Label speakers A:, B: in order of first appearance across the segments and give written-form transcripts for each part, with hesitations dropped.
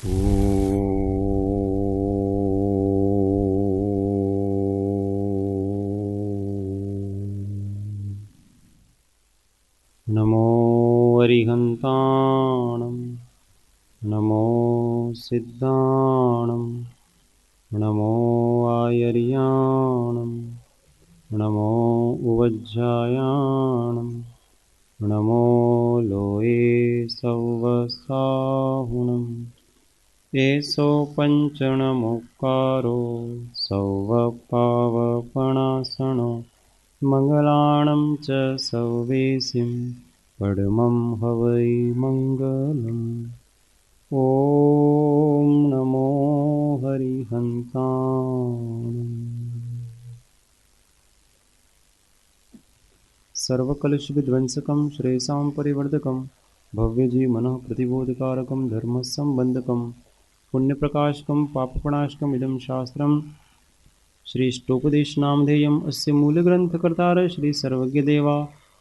A: नमो अरिहन्ताणं नमो सिद्धाणं नमो आयर्याणं नमो उवज्जायाणं नमो लोये सौवसाहुणम् एषो पञ्चणमुक्कारो सौवपावपणासनो मङ्गलाणं च सौवेशिं परमं हवै मङ्गलम् ॐ नमो हरिहन्ताणम् सर्वकलुषविध्वंसकं श्रेयसां परिवर्धकं भव्यजीवमनः प्रतिबोधकारकं धर्मसम्बन्धकं पुण्यप्रकाशकं पापप्रणाशकम् इदं शास्त्रं श्रेष्ठोपदेशनामधेयम् अस्य मूलग्रन्थकर्तारः श्रीसर्वज्ञदेवा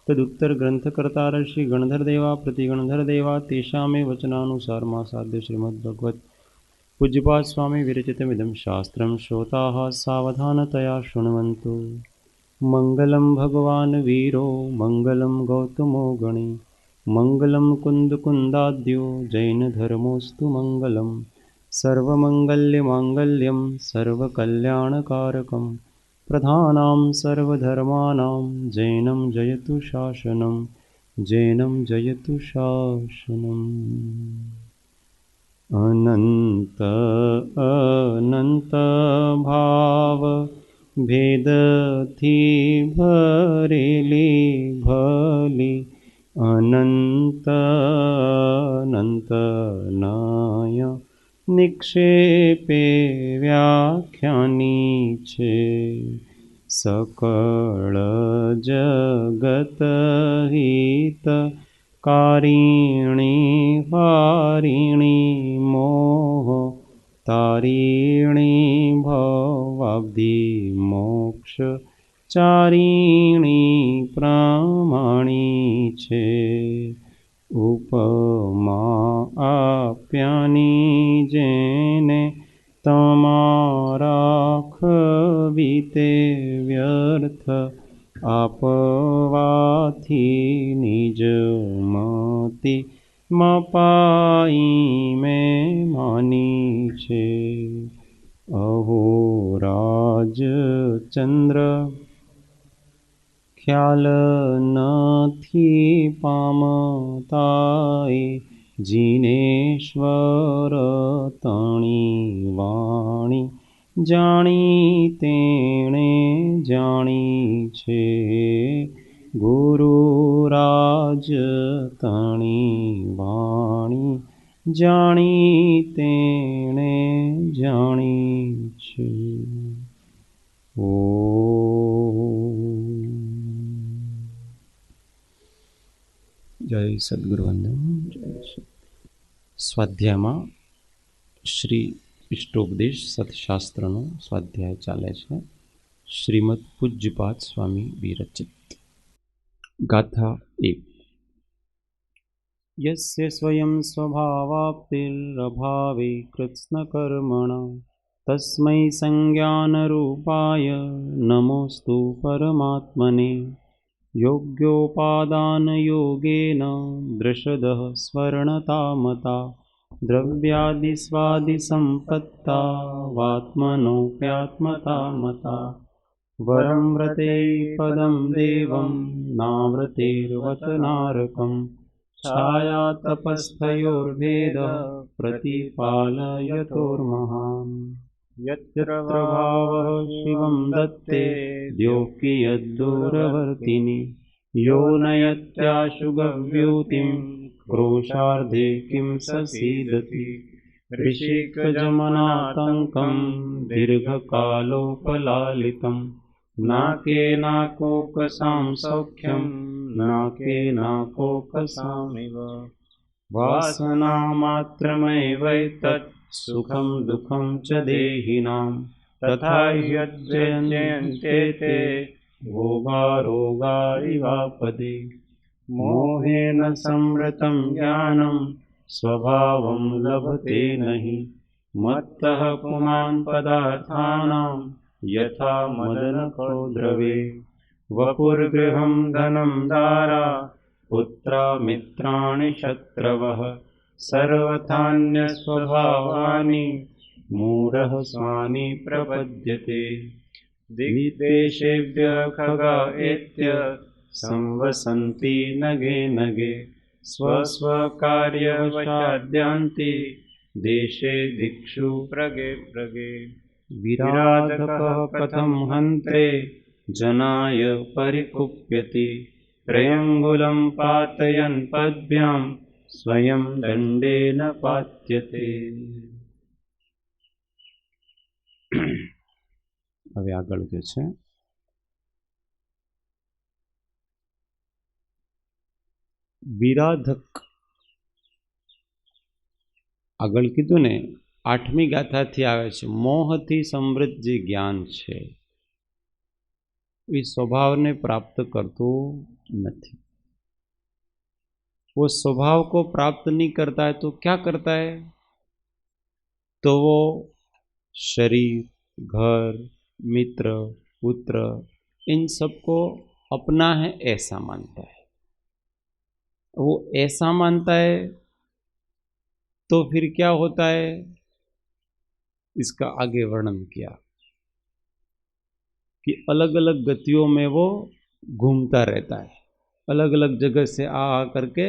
A: तदुत्तरग्रन्थकर्तारः श्रीगणधरदेवा प्रतिगणधरदेवा तेषामेव वचनानुसारमासाद्य श्रीमद्भगवत् पूज्यपाद स्वामी विरचितमिदं शास्त्रं श्रोताः सावधानतया शृण्वन्तु। मङ्गलं भगवान् वीरो मङ्गलं गौतमो गणे मङ्गलं कुन्दकुन्दाद्यो जैनधर्मोऽस्तु मङ्गलम् सर्वमङ्गल्यमाङ्गल्यं सर्वकल्याणकारकं प्रधानां सर्वधर्माणां जैनं जयतु शासनं जैनं जयतु शासनम्। अनन्त अनन्त भाव भेदथी भरेली भली अनंत अनंत नाय निक्षेपे व्याख्यानी छे सकळ जगत हित कारिणी हारिणी मोह तारिणी भवाब्धि मोक्ष चारिणी प्रामाणी छे उपमा आप्यानी जेने तमारा खवीते व्यर्थ आपवाथी निज मति मपाई में मानी छे अहोराज चंद्र ख्याल नथी पामताए जिनेश्वर तणी वाणी जाणी तेणे जाणी छे गुरुराज तणी वाणी जाणी तेणे जाणी छे। जय सद्गुरुवंदन। जय स्वाध्यायમાં શ્રી ઇષ્ટોપદેશ સત્શાસ્ત્રનો સ્વાધ્યાય ચાલે છે। શ્રીમદ પૂજ્યપાદ સ્વામી વિરચિત। ગાથા 1। यस्य स्वयं स्वभावाप्तिरभावे कृत्स्नकर्मणा तस्मै संज्ञानरूपाय नमोस्तु परमात्मने योग्योपादानयोगेन दृषदः स्वर्णतामता द्रव्यादिस्वादिसम्पत्ता वात्मनोऽप्यात्मता मता वरं व्रते पदं देवं नाव्रतेर्वतनारकम् छाया तपस्थयोर्भेदः प्रतिपालयतोर्महान् यत्र भावः शिवं दत्ते द्योऽपि यद्दूरवर्तिनि यो नयत्याशु गव्यूतिं क्रोशार्धे किं ससीदति ऋषिकजमनातङ्कं दीर्घकालोपलालितं नाकेनाकोकसां सौख्यं नाकेनाकोकसामिव वासनामात्रमेवैतत् सुखं दुःखं च देहिनां तथा ह्यजयन्ते ते भोगारोगा इवापदे मोहेन संवृतं ज्ञानं स्वभावं लभते नहि। मत्तः पुमान् पदार्थानां यथा मदनको द्रवे। वपुर्गृहं धनं दारा पुत्रा मित्राणि शत्रवः। सर्वथान्यस्वभावानि मूढः स्वानि प्रपद्यते। दिग्देशेभ्यः खगा एत्य संवसन्ति नगे नगे। स्वस्वकार्यवशाद्यान्ति देशे दिक्षु प्रगे प्रगे। विराधकः कथं हन्त्रे जनाय परिकुप्यति। त्रयङ्गुलं पातयन् पद्भ्यां स्वयं दण्डेन पात्यते। હવે આગળ જે છે વિરાધક, આગળ કીધું ને 8મી ગાથાથી આવે છે. મોહથી સમૃદ્ધ જે જ્ઞાન છે એ स्वभावને प्राप्त करતું નથી. वो स्वभाव को प्राप्त नहीं करता है तो क्या करता है? तो वो शरीर, घर, मित्र, पुत्र इन सबको अपना है ऐसा मानता है. वो ऐसा मानता है तो फिर क्या होता है, इसका आगे वर्णन किया कि अलग अलग गतियों में वो घूमता रहता है. अलग अलग जगह से आ करके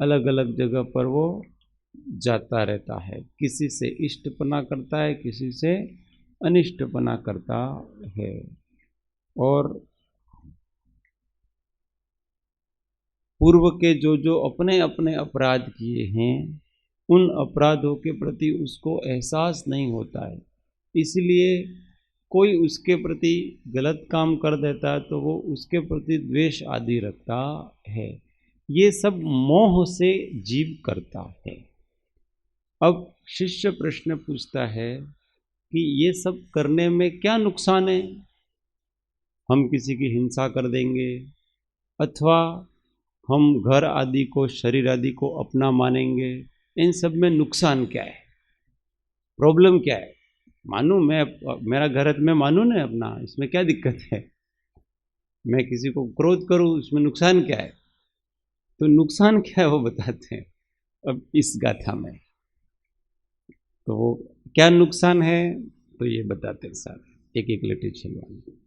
A: अलग अलग जगह पर वो जाता रहता है. किसी से इष्टपना करता है, किसी से अनिष्टपना करता है. और पूर्व के जो जो अपने अपने अपराध किए हैं उन अपराधों के प्रति उसको एहसास नहीं होता है. इसलिए कोई उसके प्रति गलत काम कर देता है तो वो उसके प्रति द्वेष आदि रखता है. ये सब मोह से जीव करता है. अब शिष्य प्रश्न पूछता है कि ये सब करने में क्या नुकसान है? हम किसी की हिंसा कर देंगे अथवा हम घर आदि को, शरीर आदि को अपना मानेंगे, इन सब में नुकसान क्या है, प्रॉब्लम क्या है? मानूं मैं, मेरा घर मैं मानूं ना अपना, इसमें क्या दिक्कत है? मैं किसी को क्रोध करूं, इसमें नुकसान क्या है? तो नुकसान क्या है वो बताते हैं अब इस गाथा में. तो वो क्या नुकसान है तो ये बताते हैं साथ, एक एक लेटर चलवाने.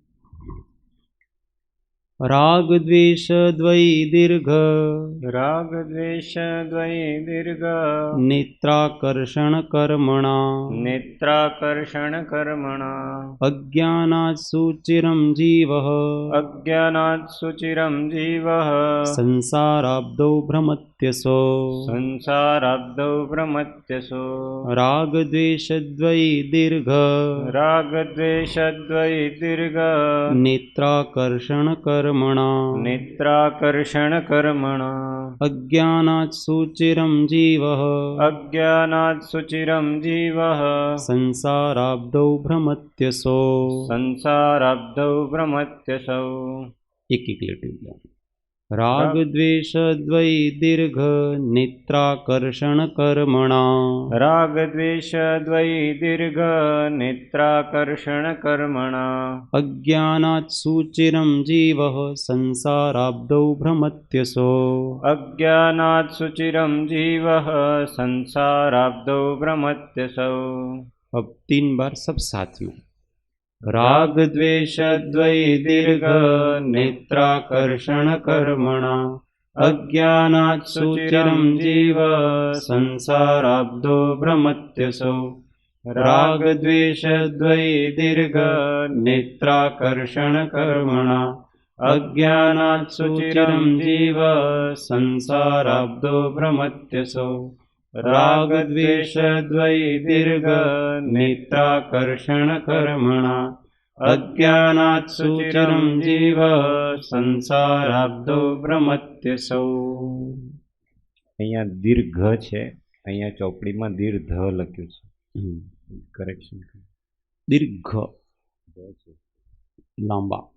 A: राग द्वेष द्वयी दीर्घ,
B: राग द्वेष द्वयी दीर्घ,
A: नेत्राकर्षण कर्मणा,
B: नेत्राकर्षण कर्मणा,
A: अज्ञानात् सुचिरं जीवः,
B: अज्ञानात् सुचिरं जीवः,
A: संसाराब्धौ भ्रमत्यसो,
B: संसाराब्धौ भ्रमत्यसो.
A: राग द्वेष द्वयी दीर्घ,
B: राग द्वेष द्वयी दीर्घ,
A: नेत्राकर्षण कर्मणा,
B: नेत्राकर्षण कर्मणा,
A: अज्ञानात् सुचिरं जीवः,
B: अज्ञानात् सुचिरं जीवः,
A: संसाराब्धौ भ्रमत्यसो.
B: संसाराब्धौ भ्रमत्यसौ.
A: एक एक लेटर. राग द्वेष द्वयी दीर्घ, नेत्राकर्षण कर्मणा,
B: राग द्वेष द्वयी दीर्घ, नेत्राकर्षण कर्मणा,
A: अज्ञानात् सुचिरं जीवः, संसाराब्धौ भ्रमत्यसो.
B: अज्ञानात् सुचिरं जीवः, संसाराब्धौ भ्रमत्यसौ.
A: अब 3 बार सब साथ में. राग द्वेष द्वयी दीर्घ, नेत्राकर्षण कर्मणा, अज्ञानात् सुचिरं जीव, संसाराब्धो भ्रमत्यसो. राग द्वेष द्वयी दीर्घ, नेत्राकर्षण कर्मणा, अज्ञानात् सुचिरं जीव, संसाराब्धो भ्रमत्यसो. राग द्वेष द्वयी दीर्घ, नेत्राकर्षण कर्मणा, अज्ञानात् सुचिरं जीव, संसाराब्धो भ्रमत्यसौ.
B: અહીંયા દીર્ઘ છે, અહીંયા ચોપડીમાં દીર્ઘ લખ્યું છે. કરેક્શન.
A: दीर्घ लंबा.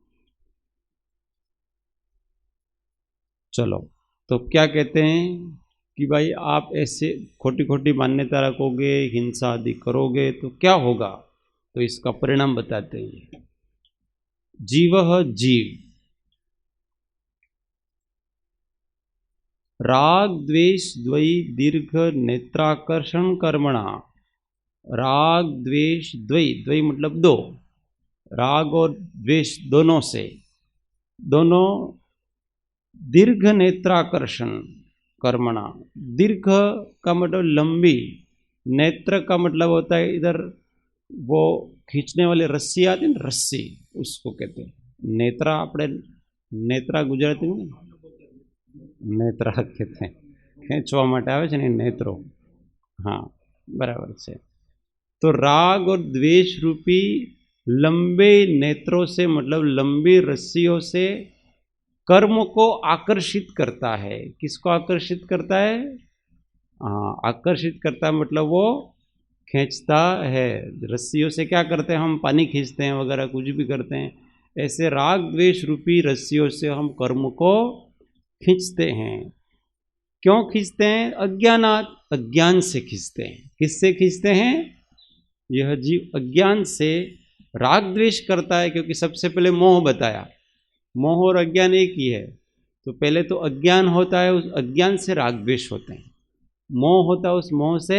A: चलो तो क्या कहते हैं कि भाई आप ऐसे खोटी खोटी मान्यता रखोगे, हिंसा आदि करोगे तो क्या होगा, तो इसका परिणाम बताते हैं। जीवः जीव राग द्वेष द्वयी दीर्घ नेत्राकर्षण कर्मणा। राग द्वेष द्वयी, द्वयी मतलब दो, राग और द्वेष दोनों से, दोनों दीर्घ नेत्राकर्षण कर्मणा। दीर्घ का मतलब लंबी, नेत्र का मतलब होता है इधर वो खींचने वाली रस्सी आती है ना, रस्सी, उसको कहते हैं नेत्रा। આપણે નેત્રા ગુજરાતી में નેત્રા कहते हैं, ખેંચવા માટે આવે છે ને નેત્રો। हाँ बराबर છે। तो राग और द्वेष रूपी लंबे नेत्रों से मतलब लंबी रस्सियों से कर्म को आकर्षित करता है। किसको आकर्षित करता है? हाँ, आकर्षित करता है मतलब वो खींचता है। रस्सियों से क्या करते हैं हम? पानी खींचते हैं वगैरह, कुछ भी करते हैं। ऐसे राग द्वेष रूपी रस्सियों से हम कर्म को खींचते हैं। क्यों खींचते हैं? अज्ञानात, अज्ञान से खींचते हैं। किससे खींचते हैं? यह जीव अज्ञान से राग द्वेष करता है, क्योंकि सबसे पहले मोह बताया, मोह और अज्ञान एक ही है। तो पहले तो अज्ञान होता है, उस अज्ञान से राग द्वेष होते हैं। मोह होता है, उस मोह से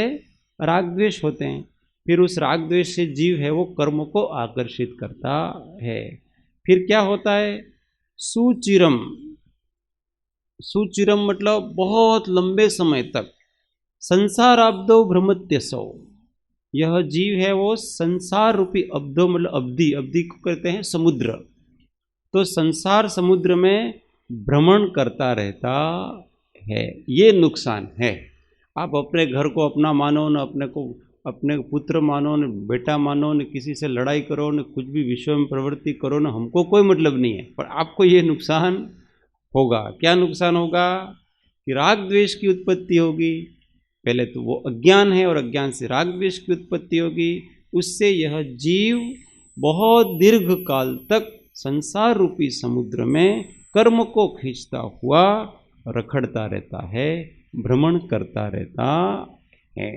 A: राग द्वेष होते हैं। फिर उस राग द्वेष से जीव है वो कर्म को आकर्षित करता है। फिर क्या होता है? सुचिरम, सुचिरम मतलब बहुत लंबे समय तक, संसाराब्दो भ्रमत्यसौ। यह जीव है वो संसार रूपी अब्दो मतलब अवधि, अवधि को कहते हैं समुद्र। तो संसार समुद्र में भ्रमण करता रहता है। ये नुकसान है। आप अपने घर को अपना मानो न, अपने को अपने पुत्र मानो न, बेटा मानो न, किसी से लड़ाई करो न, कुछ भी विश्व में प्रवृत्ति करो न, हमको कोई मतलब नहीं है, पर आपको ये नुकसान होगा। क्या नुकसान होगा? कि राग द्वेष की उत्पत्ति होगी। पहले तो वो अज्ञान है और अज्ञान से राग द्वेष की उत्पत्ति होगी। उससे यह जीव बहुत दीर्घ काल तक संसार रूपी समुद्र में कर्म को खींचता हुआ रखड़ता रहता है, भ्रमण करता रहता है।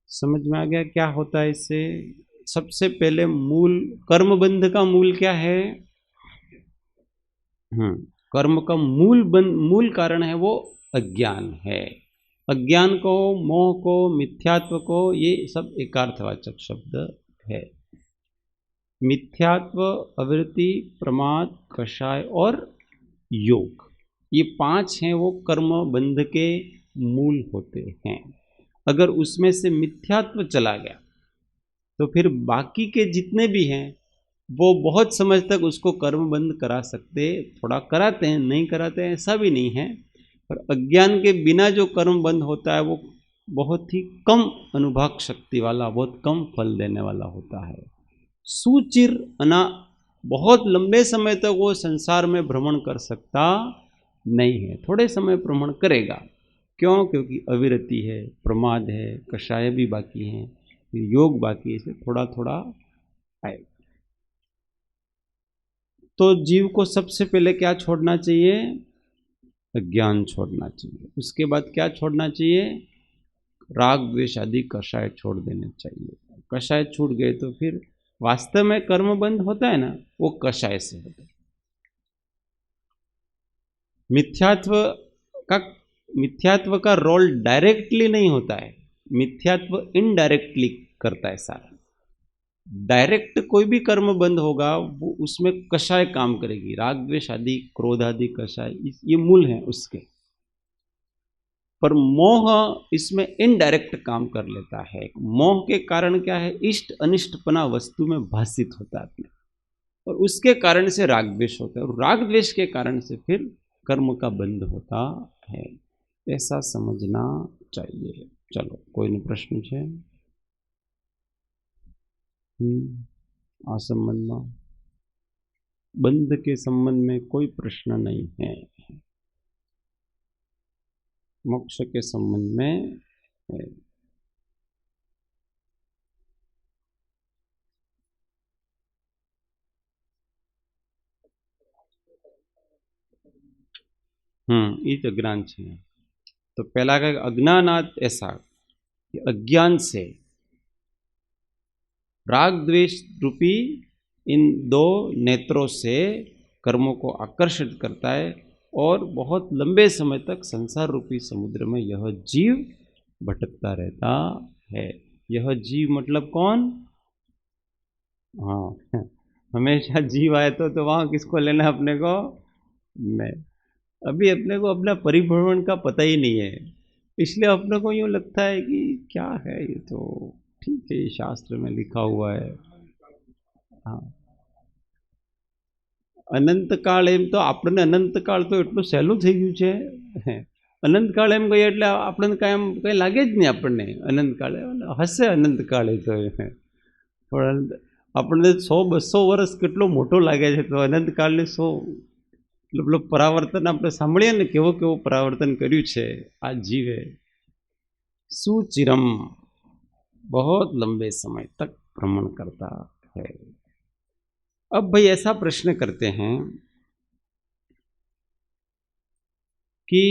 A: समझ में आ गया क्या होता है इससे? सबसे पहले मूल कर्म बंध का मूल क्या है? कर्म का मूल कारण है वो अज्ञान है। अज्ञान को, मोह को, मिथ्यात्व को, ये सब एकार्थवाचक शब्द है। मिथ्यात्व, अवृत्ति, प्रमाद, कषाय और योग, ये पांच हैं वो कर्म बंध के मूल होते हैं। अगर उसमें से मिथ्यात्व चला गया तो फिर बाकी के जितने भी हैं वो बहुत समय तक उसको कर्म बंद करा सकते, थोड़ा कराते हैं, नहीं कराते हैं ऐसा भी नहीं है, पर अज्ञान के बिना जो कर्म बंद होता है वो बहुत ही कम अनुभाग शक्ति वाला, बहुत कम फल देने वाला होता है। सुचिर अना, बहुत लंबे समय तक वो संसार में भ्रमण कर सकता नहीं है, थोड़े समय भ्रमण करेगा। क्यों? क्योंकि अविरति है, प्रमाद है, कषाय भी बाकी हैं, योग बाकी है, थोड़ा थोड़ा आएगा। तो जीव को सबसे पहले क्या छोड़ना चाहिए? अज्ञान छोड़ना चाहिए। उसके बाद क्या छोड़ना चाहिए? राग द्वेष आदि कषाय छोड़ देने चाहिए। कषाय छूट गए तो फिर वास्तव में कर्म बंद होता है ना, वो कषाय से होता है। मिथ्यात्व का रोल डायरेक्टली नहीं होता है, मिथ्यात्व इनडायरेक्टली करता है सारा। डायरेक्ट कोई भी कर्म बंद होगा वो उसमें कषाय काम करेगी, राग द्वेष आदि, क्रोध आदि कषाय, ये मूल है उसके। पर मोह इसमें इनडायरेक्ट काम कर लेता है। मोह के कारण क्या है? इष्ट अनिष्टपना वस्तु में भाषित होता है, और उसके कारण से राग द्वेष होता है, और राग द्वेष के कारण से फिर कर्म का बंध होता है। ऐसा समझना चाहिए। चलो, कोई न प्रश्न है? आ संबंध में, बंध के संबंध में कोई प्रश्न नहीं है। मोक्ष के संबंध में है। ये तो ज्ञान है। तो पहला का अज्ञानात, ऐसा कि अज्ञान से राग द्वेष रूपी इन दो नेत्रों से कर्मों को आकर्षित करता है और बहुत लंबे समय तक संसार रूपी समुद्र में यह जीव भटकता रहता है। यह जीव मतलब कौन? हाँ, हमेशा जीव आए तो वहाँ किसको लेना अपने को? नहीं, अभी अपने को अपना परिभ्रमण का पता ही नहीं है, इसलिए अपने को यूँ लगता है कि क्या है ये, तो ठीक है, ये शास्त्र में लिखा हुआ है। हाँ, અનંતકાળ એમ તો આપણને અનંતકાળ તો એટલું સહેલું થઈ ગયું છે। અનંતકાળ એમ કહીએ એટલે આપણને કાંઈ એમ કંઈ લાગે જ નહીં આપણને। અનંતકાળ હશે, અનંતકાળ એ તો પણ આપણને 100-200 વર્ષ કેટલો મોટો લાગે છે, તો અનંતકાળને 100 मतलब परावर्तन આપણે સાંભળીએ ને, કેવો કેવો પરાवर्तन કર્યું છે આ જીવે। सुचिरम, बहुत लंबे समय तक भ्रमण करता है। अब भाई ऐसा प्रश्न करते हैं कि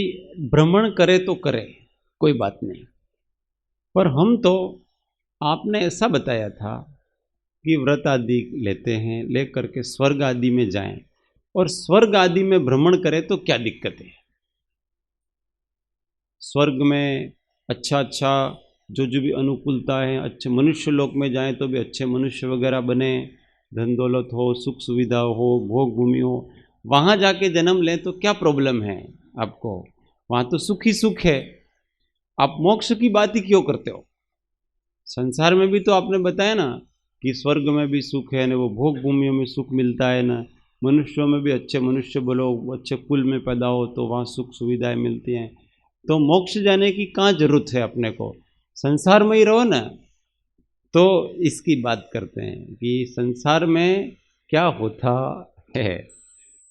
A: भ्रमण करे तो करे, कोई बात नहीं, पर हम तो आपने ऐसा बताया था कि व्रत आदि लेते हैं, लेकर के स्वर्ग आदि में जाएं, और स्वर्ग आदि में भ्रमण करें तो क्या दिक्कत है? स्वर्ग में अच्छा अच्छा जो भी अनुकूलता है, अच्छे मनुष्य लोक में जाएं तो भी अच्छे मनुष्य वगैरह बने, धन दौलत हो, सुख सुविधा हो, भोग भूमि हो, वहाँ जाके जन्म लें तो क्या प्रॉब्लम है आपको? वहाँ तो सुख ही सुख है, आप मोक्ष की बात ही क्यों करते हो? संसार में भी तो आपने बताया ना कि स्वर्ग में भी सुख है ना, वो भोग भूमियों में सुख मिलता है ना, मनुष्यों में भी अच्छे मनुष्य बोलो, अच्छे कुल में पैदा हो तो वहाँ सुख सुविधाएं मिलती हैं, तो मोक्ष जाने की कहाँ जरूरत है अपने को? संसार में ही रहो ना। तो इसकी बात करते हैं कि संसार में क्या होता है।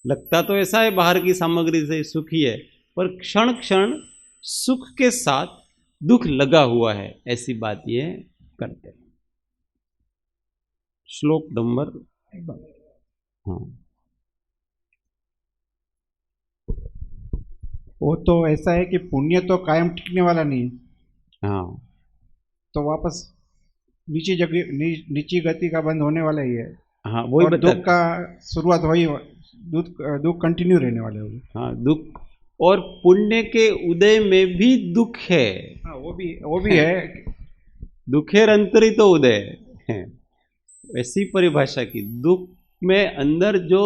A: लगता तो ऐसा है बाहर की सामग्री से सुखी है, पर क्षण क्षण सुख के साथ दुख लगा हुआ है, ऐसी बात ये करते हैं। श्लोक नंबर, हाँ,
C: वो तो ऐसा है कि पुण्य तो कायम टिकने वाला नहीं,
A: हाँ,
C: तो वापस नीची गति का बंद होने वाला ही है।
A: हाँ, वही
C: और दुख का शुरुआत वही, दुख कंटिन्यू रहने वाले होंगे।
A: हाँ, दुख और पुण्य के उदय में भी दुख है।
C: हाँ, वो भी है।
A: दुखेर अंतरित तो उदय है, ऐसी परिभाषा की। दुख में अंदर जो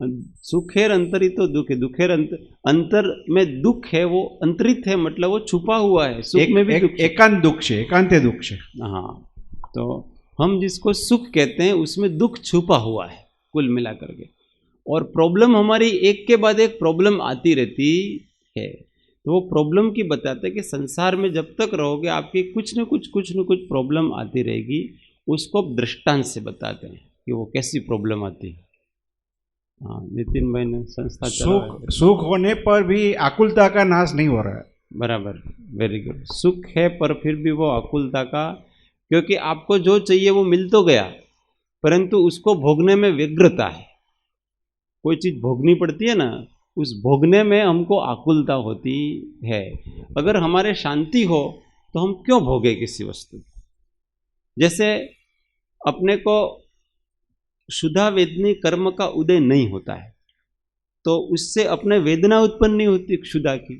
A: सुखेर अंतरित तो दुख है, दुखेर अंतर में दुख है, वो अंतरित है, मतलब वो छुपा हुआ है। सुख में भी दुख,
C: एकांत दुख है, एकांत दुख है।
A: हाँ, तो हम जिसको सुख कहते हैं उसमें दुख छुपा हुआ है कुल मिला करके, और प्रॉब्लम हमारी एक के बाद एक प्रॉब्लम आती रहती है। तो वो प्रॉब्लम की बताते हैं कि संसार में जब तक रहोगे आपकी कुछ न कुछ प्रॉब्लम आती रहेगी। उसको दृष्टांत से बताते हैं कि वो कैसी प्रॉब्लम आती है। हाँ, नितिन भाई ने संस्था
C: सुख होने पर भी आकुलता का नाश नहीं हो रहा है।
A: बराबर, वेरी गुड। सुख है पर फिर भी वो आकुलता का, क्योंकि आपको जो चाहिए वो मिल तो गया, परंतु उसको भोगने में व्यग्रता है। कोई चीज भोगनी पड़ती है ना, उस भोगने में हमको आकुलता होती है। अगर हमारे शांति हो तो हम क्यों भोगे किसी वस्तु? जैसे अपने को शुद्धा वेदनी कर्म का उदय नहीं होता है, तो उससे अपने वेदना उत्पन्न नहीं होती क्षुधा की,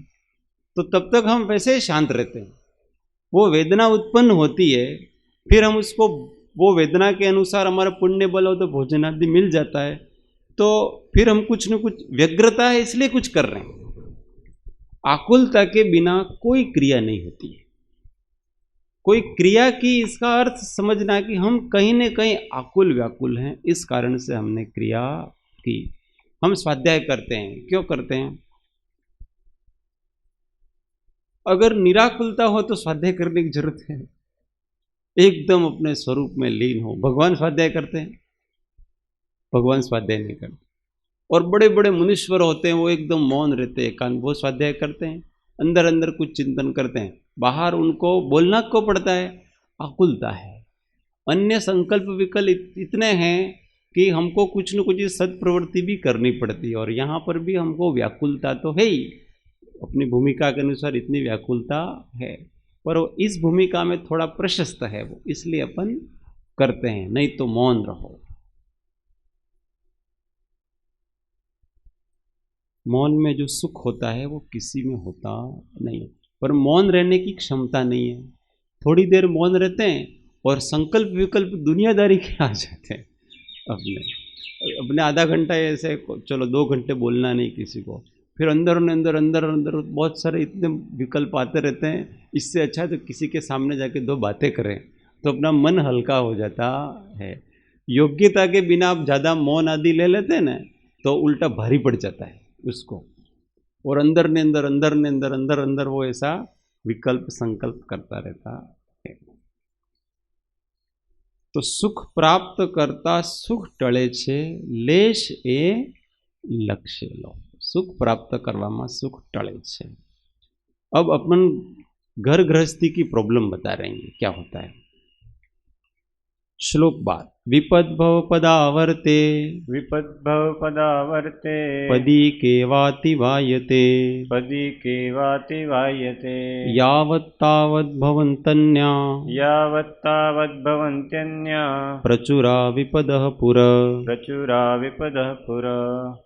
A: तो तब तक हम वैसे ही शांत रहते हैं। वो वेदना उत्पन्न होती है, फिर हम उसको, वो वेदना के अनुसार हमारा पुण्य बल हो तो भोजन आदि मिल जाता है, तो फिर हम कुछ न कुछ व्यग्रता है इसलिए कुछ कर रहे हैं। आकुलता के बिना कोई क्रिया नहीं होती है। कोई क्रिया की इसका अर्थ समझना कि हम कहीं न कहीं आकुल व्याकुल हैं, इस कारण से हमने क्रिया की। हम स्वाध्याय करते हैं, क्यों करते हैं? अगर निराकुलता हो तो स्वाध्याय करने की जरूरत है? एकदम अपने स्वरूप में लीन हो, भगवान स्वाध्याय करते हैं? भगवान स्वाध्याय नहीं करते। और बड़े बड़े मुनीश्वर होते हैं, वो एकदम मौन रहते हैं, एकांत, वो स्वाध्याय करते हैं, अंदर अंदर कुछ चिंतन करते हैं, बाहर उनको बोलना को पड़ता है, आकुलता है। अन्य संकल्प विकल्प इतने हैं कि हमको कुछ न कुछ सत्प्रवृत्ति भी करनी पड़ती है, और यहाँ पर भी हमको व्याकुलता तो है ही। अपनी भूमिका के अनुसार इतनी व्याकुलता है, पर वो इस भूमिका में थोड़ा प्रशस्त है वो, इसलिए अपन करते हैं, नहीं तो मौन रहो। मौन में जो सुख होता है वो किसी में होता नहीं, पर मौन रहने की क्षमता नहीं है। थोड़ी देर मौन रहते हैं और संकल्प विकल्प दुनियादारी के आ जाते हैं। अपने आधा घंटा ऐसे, चलो 2 घंटे बोलना नहीं किसी को, फिर अंदर अंदर अंदर अंदर बहुत सारे इतने विकल्प आते रहते हैं। इससे अच्छा तो किसी के सामने जाके 2 बातें करें तो अपना मन हल्का हो जाता है। योग्यता के बिना आप ज़्यादा मौन आदि ले लेते हैं ना, तो उल्टा भारी पड़ जाता है उसको, और अंदर ने अंदर अंदर ने अंदर अंदर अंदर वो ऐसा विकल्प संकल्प करता रहता है। तो सुख प्राप्त करता सुख टळे छे, लेश ए लक्ष्य लो। सुख प्राप्त करवामा सुख टळे छे। अब अपन घर गृहस्थी की प्रॉब्लम बता रहे हैं क्या होता है। श्लोक बाद विपद भव पदावर्ते,
B: विपद्भव पदावर्ते,
A: पदी केवाति वायते,
B: पदी केवाति वायते,
A: यावत्तावद् भवन्तन्या,
B: यावत्तावद् भवन्त्यन्या,
A: प्रचुरा विपदः पुर,
B: प्रचुरा विपदः पुर,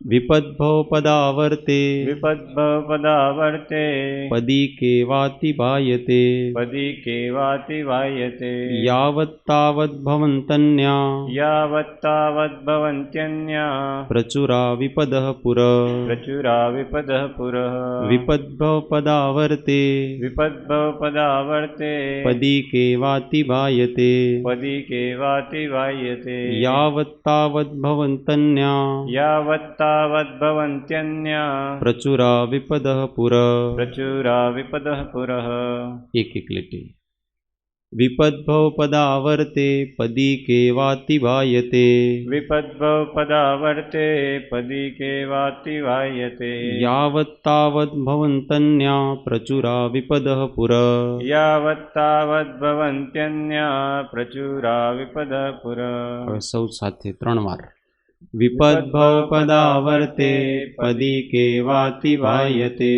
A: विपद्भव पदावर्ते,
B: विपद्भव पदावर्ते,
A: पदी केवाति वायते,
B: पदी केवाति वायते,
A: यावत्तावद् भवन्तन्या,
B: यावत्तावद् भवन्त्यन्या,
A: प्रचुरा विपदः पुर,
B: प्रचुरा विपदः पुर,
A: विपद्भव पदावर्ते,
B: विपद्भव पदावर्ते,
A: पदी केवाति वायते,
B: पदी केवाति वायते,
A: यावत्तावद् भवन्तन्या,
B: यावत्तावद् भवन्त्यन्या,
A: प्रचुरा विपदः पुर।
B: प्रचुरा विपदः पुरः।
A: एक एक लेटे। विपद्भव पदावर्ते, पदी केवाति वायते,
B: विपद्भव पदावर्ते, पदी केवाति वायते,
A: यावत्तावद् भवन्तन्या, प्रचुरा विपदः पुर।
B: यावत्तावद् भवन्त्यन्या, प्रचुरा विपदः पुर।
A: હવે સૌ સાથે 3 વાર। विपद्भव पदावर्ते, पदी केवाति वायते,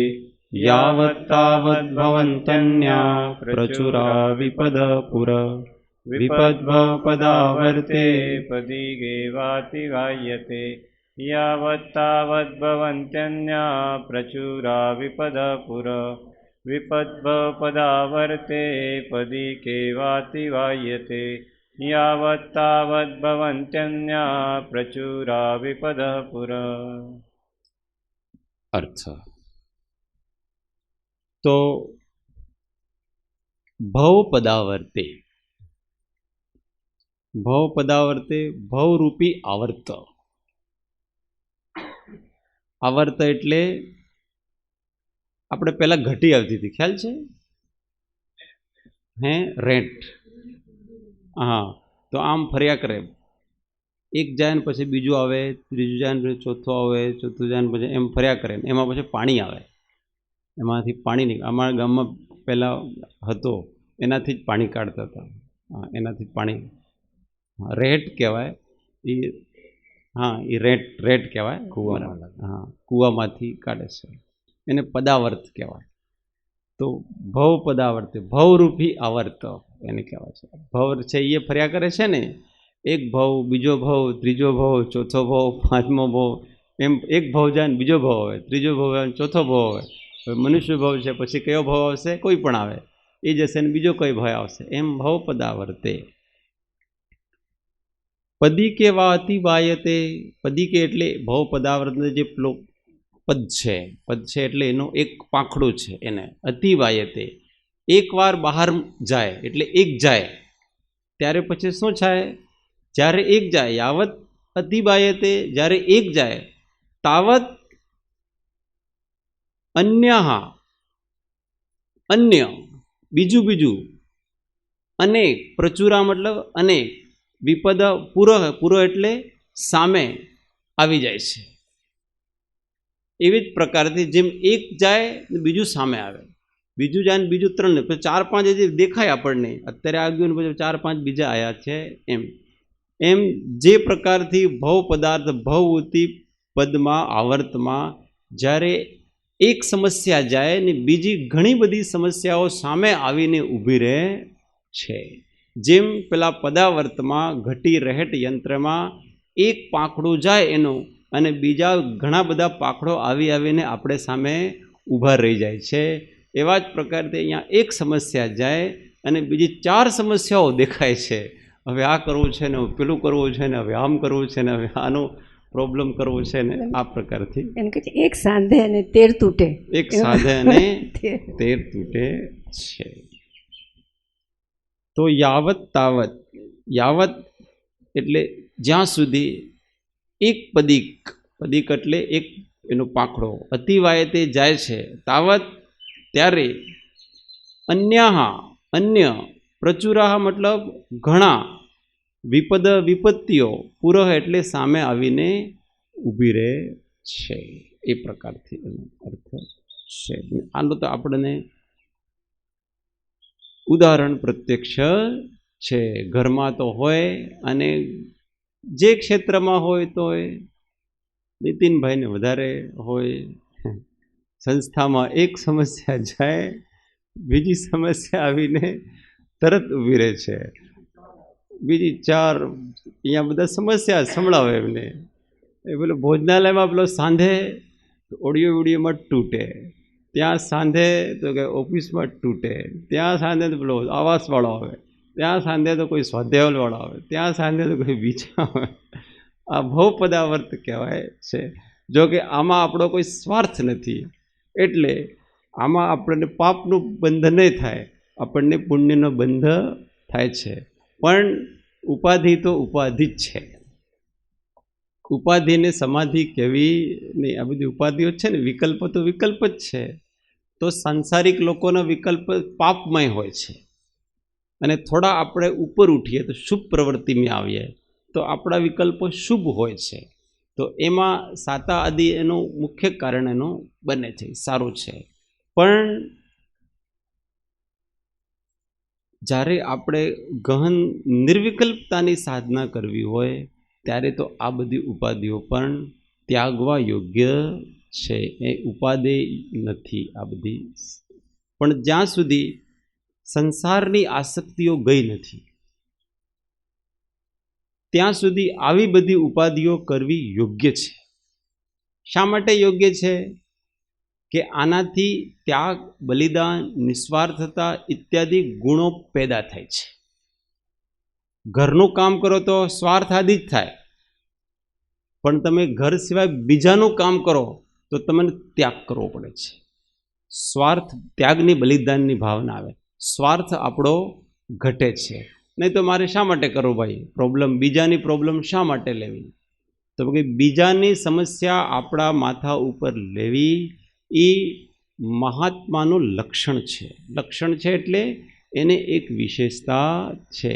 A: यावत्तावद् भवन्तन्या, प्रचुरा विपदः पुर। विपद्भव पदावर्ते,
B: पदी केवाति वायते, यावत्तावद् भवन्त्यन्या, प्रचुरा विपदः पुर। विपद्भव पदावर्ते, पदी केवाति वायते, यावत्तावद् भवन्त्यन्या, प्रचुरा विपदः पुर।
A: अर्थ तो भव पदावर्ते, भव पदावर्ते, भव रूपी आवर्त। आवर्त એટલે આપણે પહેલા ઘટી આવતી હતી, ખ્યાલ છે હે, રેટ। हाँ, तो आम फर्या करे, एक जाए ने पछी बीजू आवे, त्रीजू जाए ने चौथो आवे, चौथुं जाए ने पछी एम फर्या करे, एमां पछी पाणी आवे, एमांथी पाणी निकळे। अमारा गाममां पहेला हतो एनाथी ज पाणी काढता हता। हाँ, एनाथी पाणी रेट कहेवाय ई। हाँ, ई रेट कहेवाय कूवामां। हाँ, कूवामांथी काढे छे, एने पदावर्त कहेवाय। तो भव पदावर्ते, भवरूपी आवर्त એને કહેવાય છે। ભવ છે એ ફર્યા કરે છે ને, એક ભવ, બીજો ભવ, ત્રીજો ભવ, ચોથો ભવ, પાંચમો ભવ, એમ એક ભવ જાય ને બીજો ભવ આવે, ત્રીજો ભવ આવે, ચોથો ભવ આવે। હવે મનુષ્ય ભવ છે, પછી કયો ભવ આવશે, કોઈ પણ આવે, એ જશે ને બીજો કોઈ ભવ આવશે, એમ ભવ પદાવર્તે। પદી કેવા અતિ વાયતે, પદી કે એટલે ભવ પદાવર્તને જે પેલો પદ છે એટલે એનો એક પાંખડું છે, એને અતિ વાયતે। एक वार बहार जाए एटले एक जाए त्यारे पछी शुं थाय, ज्यारे एक जाए यावत अतिबायते, ज्यारे एक जाए तावत अन्यः, अन्य बीजू बीजू, अनेक, प्रचुरा मतलब अनेक, विपद पूरो एटले सामे आवी जाय छे। एवी ज प्रकारथी जेम एक जाए बीजू सामे आवे, बीजू जाए बीजू 3 ने 4-5 जे देखाय आपणने अत्यारे आग्યું ने 4-5 बीजा आया छे। एम जे प्रकारथी भव पदार्थ भवती पदमां आवर्तमां ज्यारे એક સમસ્યા જાય ને બીજી ઘણી બધી સમસ્યાઓ સામે આવીને ઊભી રહે છે. જેમ પેલા પદાવર્તમાં ઘટી રહેટ યંત્રમાં એક પાંખડું જાય એનું અને બીજા ઘણા બધા પાંખડો આવીને આપણે સામે ઊભા રહી જાય છે. એવા જ પ્રકારથી અહીંયા એક સમસ્યા જાય અને બીજી 4 સમસ્યાઓ દેખાય છે. હવે આ કરવું છે ને પેલું કરવું છે ને હવે આમ કરવું છે ને હવે આનું પ્રોબ્લેમ કરવો છે ને આ પ્રકારથી
D: એમ કે છે એક સાંધે અને 13 તૂટે.
A: એક સાંધે અને 13 તૂટે છે. તો યાવત તાવત, યાવત એટલે જ્યાં સુધી એક પદિક એટલે એક એનો પાંખડો અતિવાયતે જાય છે, તાવત ત્યારે અન્ય પ્રચુરાહ મતલબ ઘણા, વિપત્તિઓ પુરઃ એટલે સામે આવીને ઊભી રહે છે. એ પ્રકારથી એનો અર્થ છે. આનો તો આપણને ઉદાહરણ પ્રત્યક્ષ છે. ઘરમાં તો હોય અને જે ક્ષેત્રમાં હોય તો નીતિનભાઈને વધારે હોય. સંસ્થામાં એક સમસ્યા જાય, બીજી સમસ્યા આવીને તરત ઊભી રહે છે. બીજી 4 અહીંયા બધા સમસ્યા સંભળાવે એમને. એ પેલો ભોજનાલયમાં પેલો સાંધે ઓડિયોમાં તૂટે, ત્યાં સાંધે તો કે ઓફિસમાં તૂટે, ત્યાં સાંધે તો પેલો આવાસવાળો આવે, ત્યાં સાંધે તો કોઈ સ્વાધ્યાયવાળો આવે, ત્યાં સાંધે તો કોઈ બીજા આવે. આ ભવ પદાવર્ત કહેવાય છે. જો કે આમાં આપણો કોઈ સ્વાર્થ નથી, એટલે આમાં આપણને પાપનું બંધ નહીં થાય, આપણને પુણ્યનો બંધ થાય છે. પણ ઉપાધિ તો ઉપાધિ જ છે. ઉપાધિને સમાધિ કહેવી નહીં. આ બધી ઉપાધિઓ છે ને, વિકલ્પ તો વિકલ્પ જ છે. તો સાંસારિક લોકોનો વિકલ્પ પાપમય હોય છે અને થોડા આપણે ઉપર ઉઠીએ તો શુભ પ્રવૃત્તિમાં આવીએ તો આપણા વિકલ્પો શુભ હોય છે. તો એમાં સાતા આદિ એનું મુખ્ય કારણ એનું બને છે, સારું છે. પણ જ્યારે આપણે ગહન નિર્વિકલ્પતાની સાધના કરવી હોય ત્યારે તો આ બધી ઉપાધિઓ પણ ત્યાગવા યોગ્ય છે. એ ઉપાધિ નથી આ બધી. પણ જ્યાં સુધી સંસારની આસક્તિઓ ગઈ નથી ત્યાં સુધી આવી બધી ઉપાધિઓ કરવી યોગ્ય છે. શા માટે યોગ્ય છે? કે આનાથી ત્યાગ, બલિદાન, નિસ્વાર્થતા ઇત્યાદિ ગુણો પેદા થાય છે. ઘરનું કામ કરો તો સ્વાર્થ આદિ જ થાય, પણ તમે ઘર સિવાય બીજાનું કામ કરો તો તમને ત્યાગ કરવો પડે છે. સ્વાર્થ ત્યાગની, બલિદાનની ભાવના આવે, સ્વાર્થ આપણો ઘટે છે. નહીં તો મારે શા માટે કરવું ભાઈ પ્રોબ્લેમ, બીજાની પ્રોબ્લેમ શા માટે લેવી? તો કે બીજાની સમસ્યા આપણા માથા ઉપર લેવી એ મહાત્માનું લક્ષણ છે. લક્ષણ છે એટલે એને એક વિશેષતા છે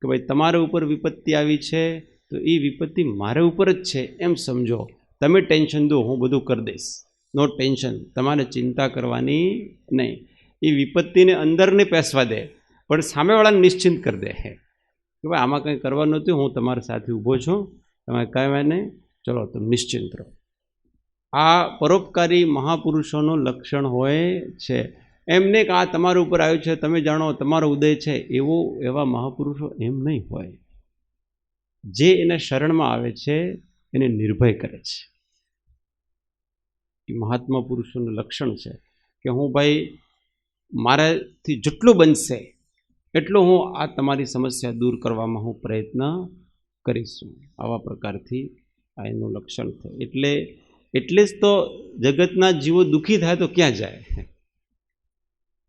A: કે ભાઈ તમારા ઉપર વિપત્તિ આવી છે તો એ વિપત્તિ મારા ઉપર જ છે એમ સમજો. તમે ટેન્શન દો, હું બધું કરી દઈશ, નો ટેન્શન, તમારે ચિંતા કરવાની નહીં. એ વિપત્તિને અંદર નહીં પેસવા દે, પણ સામેવાળાને નિશ્ચિંત કરી દે કે ભાઈ આમાં કંઈ કરવાનું નથી, હું તમારી સાથે ઊભો છું, તમે કહેવાય ને, ચલો તમે નિશ્ચિંત રહો. આ પરોપકારી મહાપુરુષોનું લક્ષણ હોય છે. એમને કે આ તમારા ઉપર આવ્યું છે, તમે જાણો તમારો ઉદય છે, એવા મહાપુરુષો એમ નહીં હોય. જે એના શરણમાં આવે છે એને નિર્ભય કરે છે. એ મહાત્મા પુરુષોનું લક્ષણ છે કે હું ભાઈ મારાથી જેટલું બનશે એટલું હું આ તમારી સમસ્યા દૂર કરવામાં હું પ્રયત્ન કરીશું. આવા પ્રકારથી આ એનું લક્ષણ થાય. એટલે જ તો જગતના જીવો દુઃખી થાય તો ક્યાં જાય?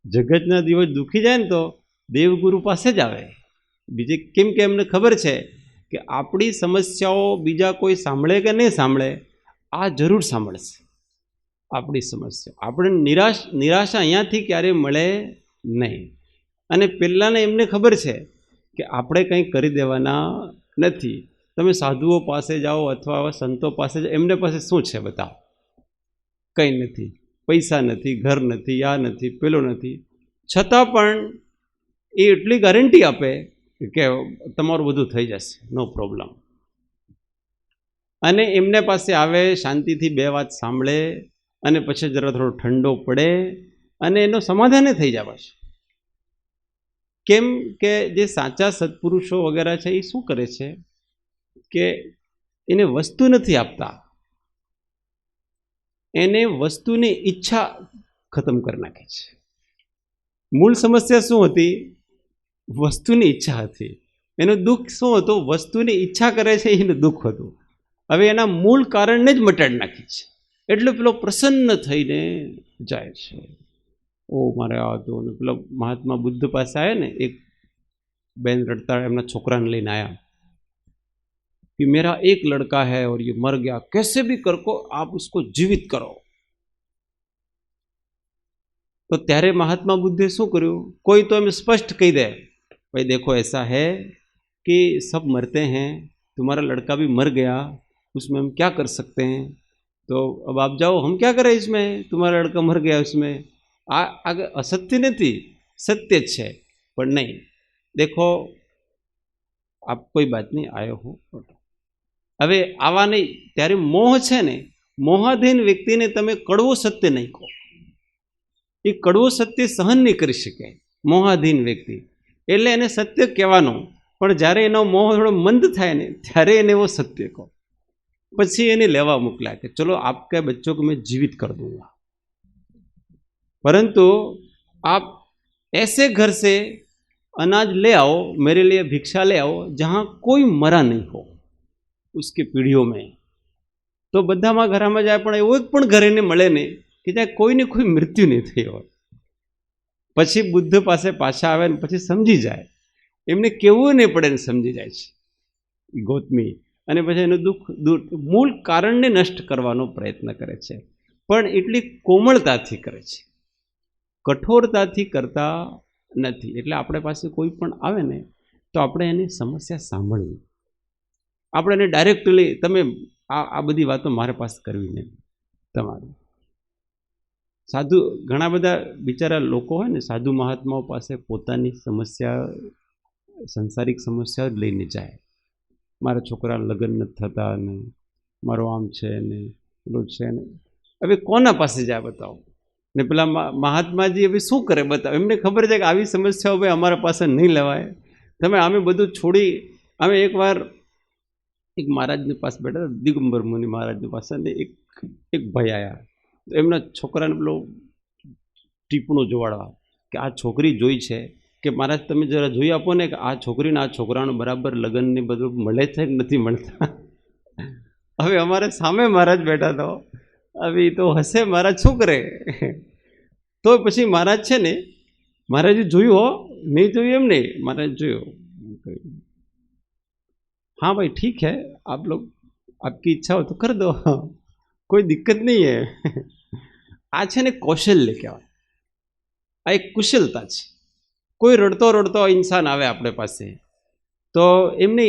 A: જગતના જીવો દુઃખી જાય ને તો દેવગુરુ પાસે જ આવે. બીજે કેમ કે એમને ખબર છે કે આપણી સમસ્યાઓ બીજા કોઈ સાંભળે કે નહીં સાંભળે, આ જરૂર સાંભળશે આપણી સમસ્યા. આપણે નિરાશા અહીંયાથી ક્યારેય મળે નહીં. અને પહેલાંને એમને ખબર છે કે આપણે કંઈ કરી દેવાના નથી. તમે સાધુઓ પાસે જાઓ અથવા સંતો પાસે જાઓ, એમને પાસે શું છે બતાવો? કંઈ નથી, પૈસા નથી, ઘર નથી, આ નથી, પેલો નથી. છતાં પણ એ એટલી ગેરંટી આપે કે તમારું બધું થઈ જશે, નો પ્રોબ્લેમ. અને એમને પાસે આવે, શાંતિથી બે વાત સાંભળે અને પછી જરા થોડો ઠંડો પડે અને એનો સમાધાન થઈ જાય પાછું. કેમ કે જે સાચા સત્પુરુષો વગેરે છે એ શું કરે છે કે એને વસ્તુ નથી આપતા, એને વસ્તુની ઈચ્છા ખતમ કરી નાખે છે. મૂળ સમસ્યા શું હતી? વસ્તુની ઈચ્છા હતી. એનું દુઃખ શું હતું? વસ્તુની ઈચ્છા કરે છે એનું દુઃખ હતું. હવે એના મૂળ કારણને જ મટાડી નાખી છે. એટલે પેલો પ્રસન્ન થઈને જાય છે. ઓ મારે આ તો પેલો મહાત્મા બુદ્ધ પાસે આવ્યા ને, એક બેન રડતા એમના છોકરાને લઈને આવ્યા कि मेरा एक लड़का है और ये मर गया, कैसे भी करको आप उसको जीवित करो. तो त्यारे महात्मा बुद्धे शू कर्યું? कोई तो हमें स्पष्ट कही दे, भाई देखो ऐसा है कि सब मरते हैं, तुम्हारा लड़का भी मर गया, उसमें हम क्या कर सकते हैं? तो अब आप जाओ, हम क्या करें इसमें, तुम्हारा लड़का मर गया, उसमें आगे असत्य नहीं, सत्य है. पर नहीं, देखो आप कोई बात नहीं, आए हो. હવે આવા નહીં. ત્યારે મોહ છે ને, મોહાધીન વ્યક્તિને તમે કડવો સત્ય નહીં કહો, એ કડવો સત્ય સહન નહીં કરી શકે મોહાધીન વ્યક્તિ. એટલે એને સત્ય કહેવાનું, પણ જ્યારે એનો મોહ થોડો મંદ થાય ને ત્યારે એને એવો સત્ય કહો. પછી એને લેવા મોકલ્યા કે ચલો આપકે બચ્ચો को मैं जीवित कर दूंगा, परंतु आप ऐसे घर से अनाज ले आओ, मेरे लिए भिक्षा ले आओ जहाँ कोई मरा नहीं हो उसकी पीढ़ियों में. तो बधामा घराમાં જાય પણ એવો એક પણ ઘરે ને મળે ને કે જ્યાં કોઈને કોઈ મૃત્યુ નહીં થઈ હોય. પછી બુદ્ધ પાસે પાછા આવે ને પછી સમજી જાય, એમને કેવું નહીં પડે ને સમજી જાય છે ગૌતમી. અને પછી એનું દુઃખ દૂર, મૂળ કારણને નષ્ટ કરવાનો પ્રયત્ન કરે છે, પણ એટલી કોમળતાથી કરે છે, કઠોરતાથી કરતા નથી. એટલે આપણે પાસે કોઈ પણ આવે ને તો આપણે એની સમસ્યા સાંભળવી, આપણે એને ડાયરેક્ટલી તમે આ બધી વાતો મારે પાસે કરવી નહીં. તમારે સાધુ ઘણા બધા બિચારા લોકો હોય ને, સાધુ મહાત્માઓ પાસે પોતાની સમસ્યા, સંસારિક સમસ્યા જ લઈને જાય. મારા છોકરા લગ્ન નથી થતા ને, મારો આમ છે ને પેલું છે ને. હવે કોના પાસે જાય બતાવો? ને પેલા મહાત્માજી હવે શું કરે બતાવો? એમને ખબર છે કે આવી સમસ્યાઓ ભાઈ અમારા પાસે નહીં લેવાય. તમે અમે બધું છોડી, અમે એકવાર એક મહારાજની પાસે બેઠા હતા, દિગંબર મુનિ મહારાજની પાસે, ને એક ભાઈ આવ્યા. એમના છોકરાને પેલો ટીપણું જોવાડવા કે આ છોકરી જોઈ છે કે મહારાજ તમે જરા જોઈ આપો ને કે આ છોકરીને આ છોકરાનું બરાબર લગ્નને બધું મળે છે કે નથી મળતા. હવે અમારે સામે મહારાજ બેઠા તો હવે તો હશે મહારાજ શું કરે. તો પછી મહારાજ છે ને, મહારાજે જોયું હો, નહીં જોયું એમ નહીં, મહારાજ જોયું. हाँ भाई ठीक है, आप लोग आपकी इच्छा हो तो कर दो, कोई दिक्कत नहीं है. આ છે ને કૌશલ્ય કહેવાય, આ એક કુશલતા છે. કોઈ રડતો રડતો ઇન્સાન આવે આપણે પાસે તો એમને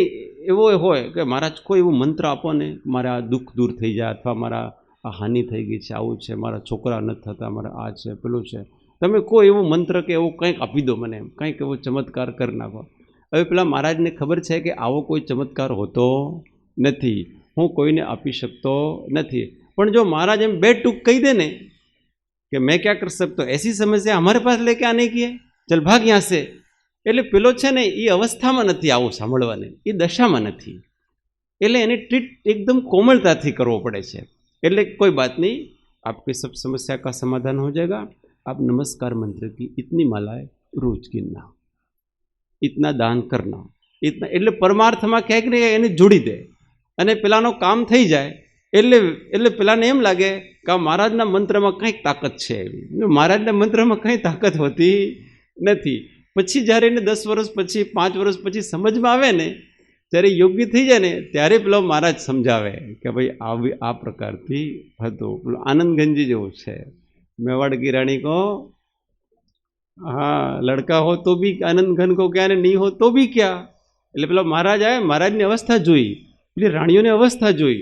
A: એવો હોય કે મહારાજ કોઈ એવું મંત્ર આપો ને, મારા દુઃખ દૂર થઈ જાય, અથવા મારા આ હાનિ થઈ ગઈ છે, આવું છે, મારા છોકરા નથી થતા, મારા આ છે પેલું છે, તમે કોઈ એવું મંત્ર કે એવું કંઈક આપી દો મને, એમ કંઈક એવો ચમત્કાર કરી નાખો. હવે પેલા મહારાજને ખબર છે કે આવો કોઈ ચમત્કાર હોતો નથી, હું કોઈને આપી શકતો નથી. પણ જો મહારાજ એમ બે ટૂંક કહી દે ને કે મેં ક્યાં કર શકતો, એસી સમસ્યા હમારે પાસ લેકે આને કી હે, ચલ ભાગ યાં સે. એટલે પેલો છે ને એ અવસ્થામાં નથી આવું સાંભળવાની, એ દશામાં નથી. એટલે એને ટ્રીટ એકદમ કોમળતાથી કરવો પડે છે. એટલે કોઈ બાત નહીં, आपकी सब समस्या का समाधान हो जाएगा, आप नमस्कार मंत्र की इतनी मालाएं रोज गिनना, इतना दान करना, इतना. એટલે પરમાર્થમાં ક્યાંક ને એને જોડી દે અને પેલાનો કામ થઈ જાય. એટલે પેલાને એમ લાગે કે આ મહારાજના મંત્રમાં કંઈક તાકાત છે. મહારાજના મંત્રમાં કંઈ તાકાત હોતી નથી. પછી જ્યારે એને 10 વર્ષ પછી 5 વર્ષ પછી સમજમાં આવે ને, જ્યારે યોગ્ય થઈ જાય ને, ત્યારે પેલો મહારાજ સમજાવે કે ભાઈ આ પ્રકારથી હતું. પેલો આનંદગંજી જેવું છે, મેવાડ કી રાણી કો हाँ लड़का हो तो भी आनंद घन को क्या, नहीं हो तो भी क्या. એટલે પેલા મહારાજ આવે, મહારાજની અવસ્થા જોઈ, એટલે રાણીઓની અવસ્થા જોઈ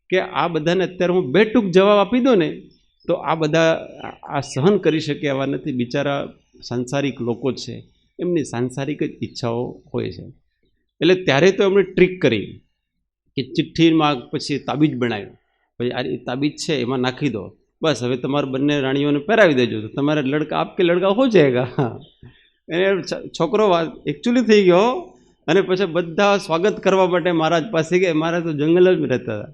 A: કે આ બધાને અત્યારે હું બે ટૂંક જવાબ આપી દઉં ને તો આ બધા આ સહન કરી શકે એવા નથી. બિચારા સાંસારિક લોકો છે, એમની સાંસારિક જ ઈચ્છાઓ હોય છે. એટલે ત્યારે તો એમણે ટ્રીક કરી કે ચિઠ્ઠીમાં પછી તાબીજ બનાવ્યું, પછી આ તાબીજ છે એમાં નાખી દો, બસ હવે તમારે બંને રાણીઓને પહેરાવી દેજો તો તમારે લડકા આપકે લડકા હો જાયગા. એને છોકરો એકચ્યુઅલી થઈ ગયો અને પછી બધા સ્વાગત કરવા માટે મહારાજ પાસે ગયા. મહારાજ તો જંગલ જ રહેતા હતા.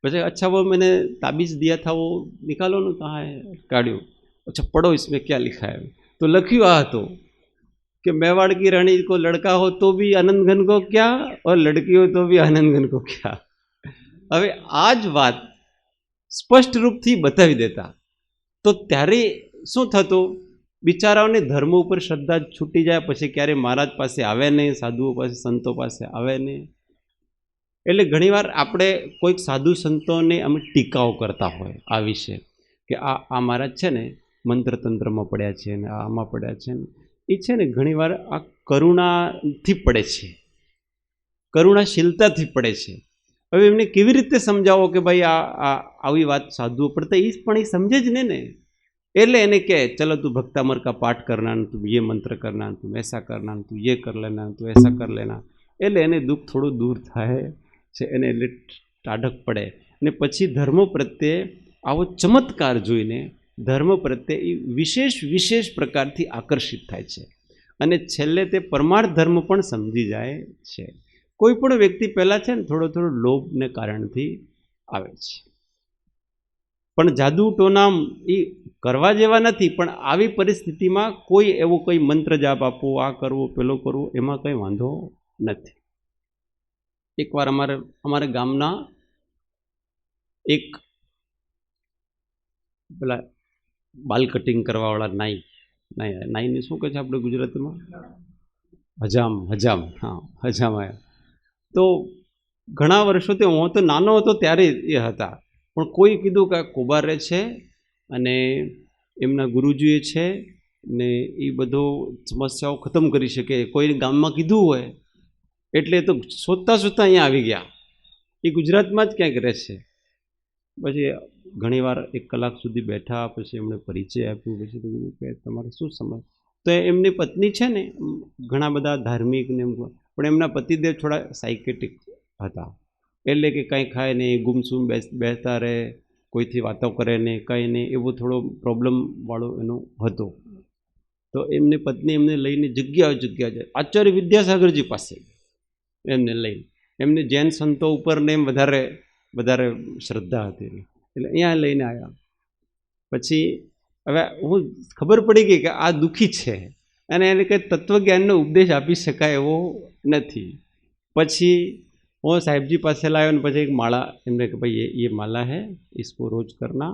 A: પછી અચ્છા वो मैंने ताबीज़ दिया था वो निकालो ना, कहाँ है, काढ़्યું. अच्छा पढ़ो इसमें क्या लिखा है. तो લખ્યું આ હતો कि मेवाड़ की रानी को लड़का हो तो भी आनंदघन को क्या और लड़की हो तो भी आनंदघन को क्या. હવે આ જ વાત સ્પષ્ટ રૂપથી બતાવી દેતા તો ત્યારે શું થતું, બિચારાઓને ધર્મ ઉપર શ્રદ્ધા છૂટી જાય, પછી ક્યારે મહારાજ પાસે આવે નહીં, સાધુઓ પાસે સંતો પાસે આવે નહીં. એટલે ઘણીવાર આપણે કોઈક સાધુ સંતોને અમે ટીકાઓ કરતા હોય આ વિશે કે આ મહારાજ છે ને મંત્રતંત્રમાં પડ્યા છે ને આમાં પડ્યા છે ને, એ છે ને ઘણીવાર આ કરુણાથી પડે છે, કરુણાશીલતાથી પડે છે. હવે એમને કેવી રીતે સમજાવો કે ભાઈ આ આવી વાત સાધુઓ પડતા, એ પણ એ સમજે જ ને. એટલે એને કહે ચલો તું ભક્તામર કા પાઠ કરના, તું ये મંત્ર કરના, તું ऐसा કરના, તું ये કર લેના, તું ऐसा કર લેના. એટલે એને દુઃખ થોડું દૂર થાય છે, એને એટલે ટાઢક પડે. અને પછી ધર્મ પ્રત્યે આવો ચમત્કાર જોઈને ધર્મ પ્રત્યે એ વિશેષ પ્રકારથી આકર્ષિત થાય છે અને છેલ્લે તે પરમાર્થ ધર્મ પણ સમજી જાય છે. કોઈ પણ વ્યક્તિ પહેલાં છે ને થોડો લોભને કારણથી આવે છે, પણ જાદુ ટોના એ કરવા જેવા નથી. પણ આવી પરિસ્થિતિમાં કોઈ એવો કોઈ મંત્ર જાપ આપવો, આ કરવું, પેલો કરવું, એમાં કંઈ વાંધો નથી. એકવાર અમારે ગામના એક પેલા બાલ કટિંગ કરવાવાળા નાઈને શું કહે છે આપણે ગુજરાતીમાં, હજામ, હા હજામ આવ્યા. તો ઘણા વર્ષોથી હું તો નાનો હતો ત્યારે એ હતા, પણ કોઈ કીધું કે કુંભાર રહે છે અને એમના ગુરુજીએ છે ને એ બધો સમસ્યાઓ ખતમ કરી શકે, કોઈ ગામમાં કીધું હોય એટલે તો શોધતા અહીંયા આવી ગયા. એ ગુજરાતમાં જ ક્યાંક રહે છે. પછી ઘણીવાર 1 કલાક સુધી બેઠા, પછી એમણે પરિચય આપ્યો. પછી તો કીધું કે તમારે શું સમજ. તો એમની પત્ની છે ને ઘણા બધા ધાર્મિક ને, પણ એમના પતિદેવ થોડા સાયકેટિક હતા. એટલે કે કંઈ ખાય નહીં, ગુમસુમ બેસતા રહે, કોઈથી વાતો કરે નહીં, કંઈ નહીં, એવો થોડો પ્રોબ્લેમવાળો એનો હતો. તો એમની પત્ની એમને લઈને જગ્યા જાય, આચાર્ય વિદ્યાસાગરજી પાસે એમને લઈને, એમને જૈન સંતો ઉપર ને એમ વધારે શ્રદ્ધા હતી, એટલે અહીંયા લઈને આવ્યા. પછી હવે હું ખબર પડી ગઈ કે આ દુઃખી છે અને એને કંઈ તત્વજ્ઞાનનો ઉપદેશ આપી શકાય એવો નથી. પછી હું સાહેબજી પાસે લાવ્યો ને પછી એક માળા એમને કે ભાई ये माला है, इसको रोज करना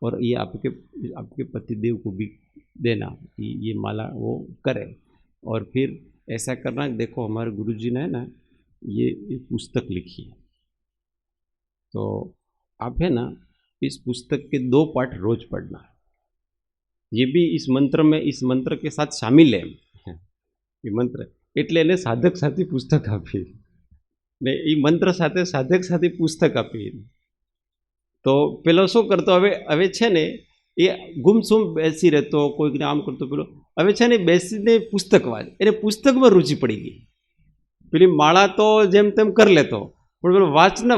A: और ये आपके पतिदेव को भी देना, ये माला वो करे और फिर ऐसा करना, देखो हमारे गुरुजी ने ना ये पुस्तक लिखी है, तो आप है ना इस पुस्तक के 2 पार्ट रोज पढ़ना, ये भी इस मंत्र के साथ शामिल है ये मंत्र. એટલે એને સાધક સાથી પુસ્તક આપી ને એ મંત્ર સાથે સાધક સાથી પુસ્તક આપી. તો પેલો શું કરતો, હવે છે ને એ ગુમસુમ બેસી રહેતો, કોઈકને આમ કરતો, પેલો હવે છે ને બેસીને પુસ્તક વાંચ, એને પુસ્તકમાં રુચિ પડી ગઈ. પેલી માળા તો જેમ તેમ કરી લેતો, પણ પેલો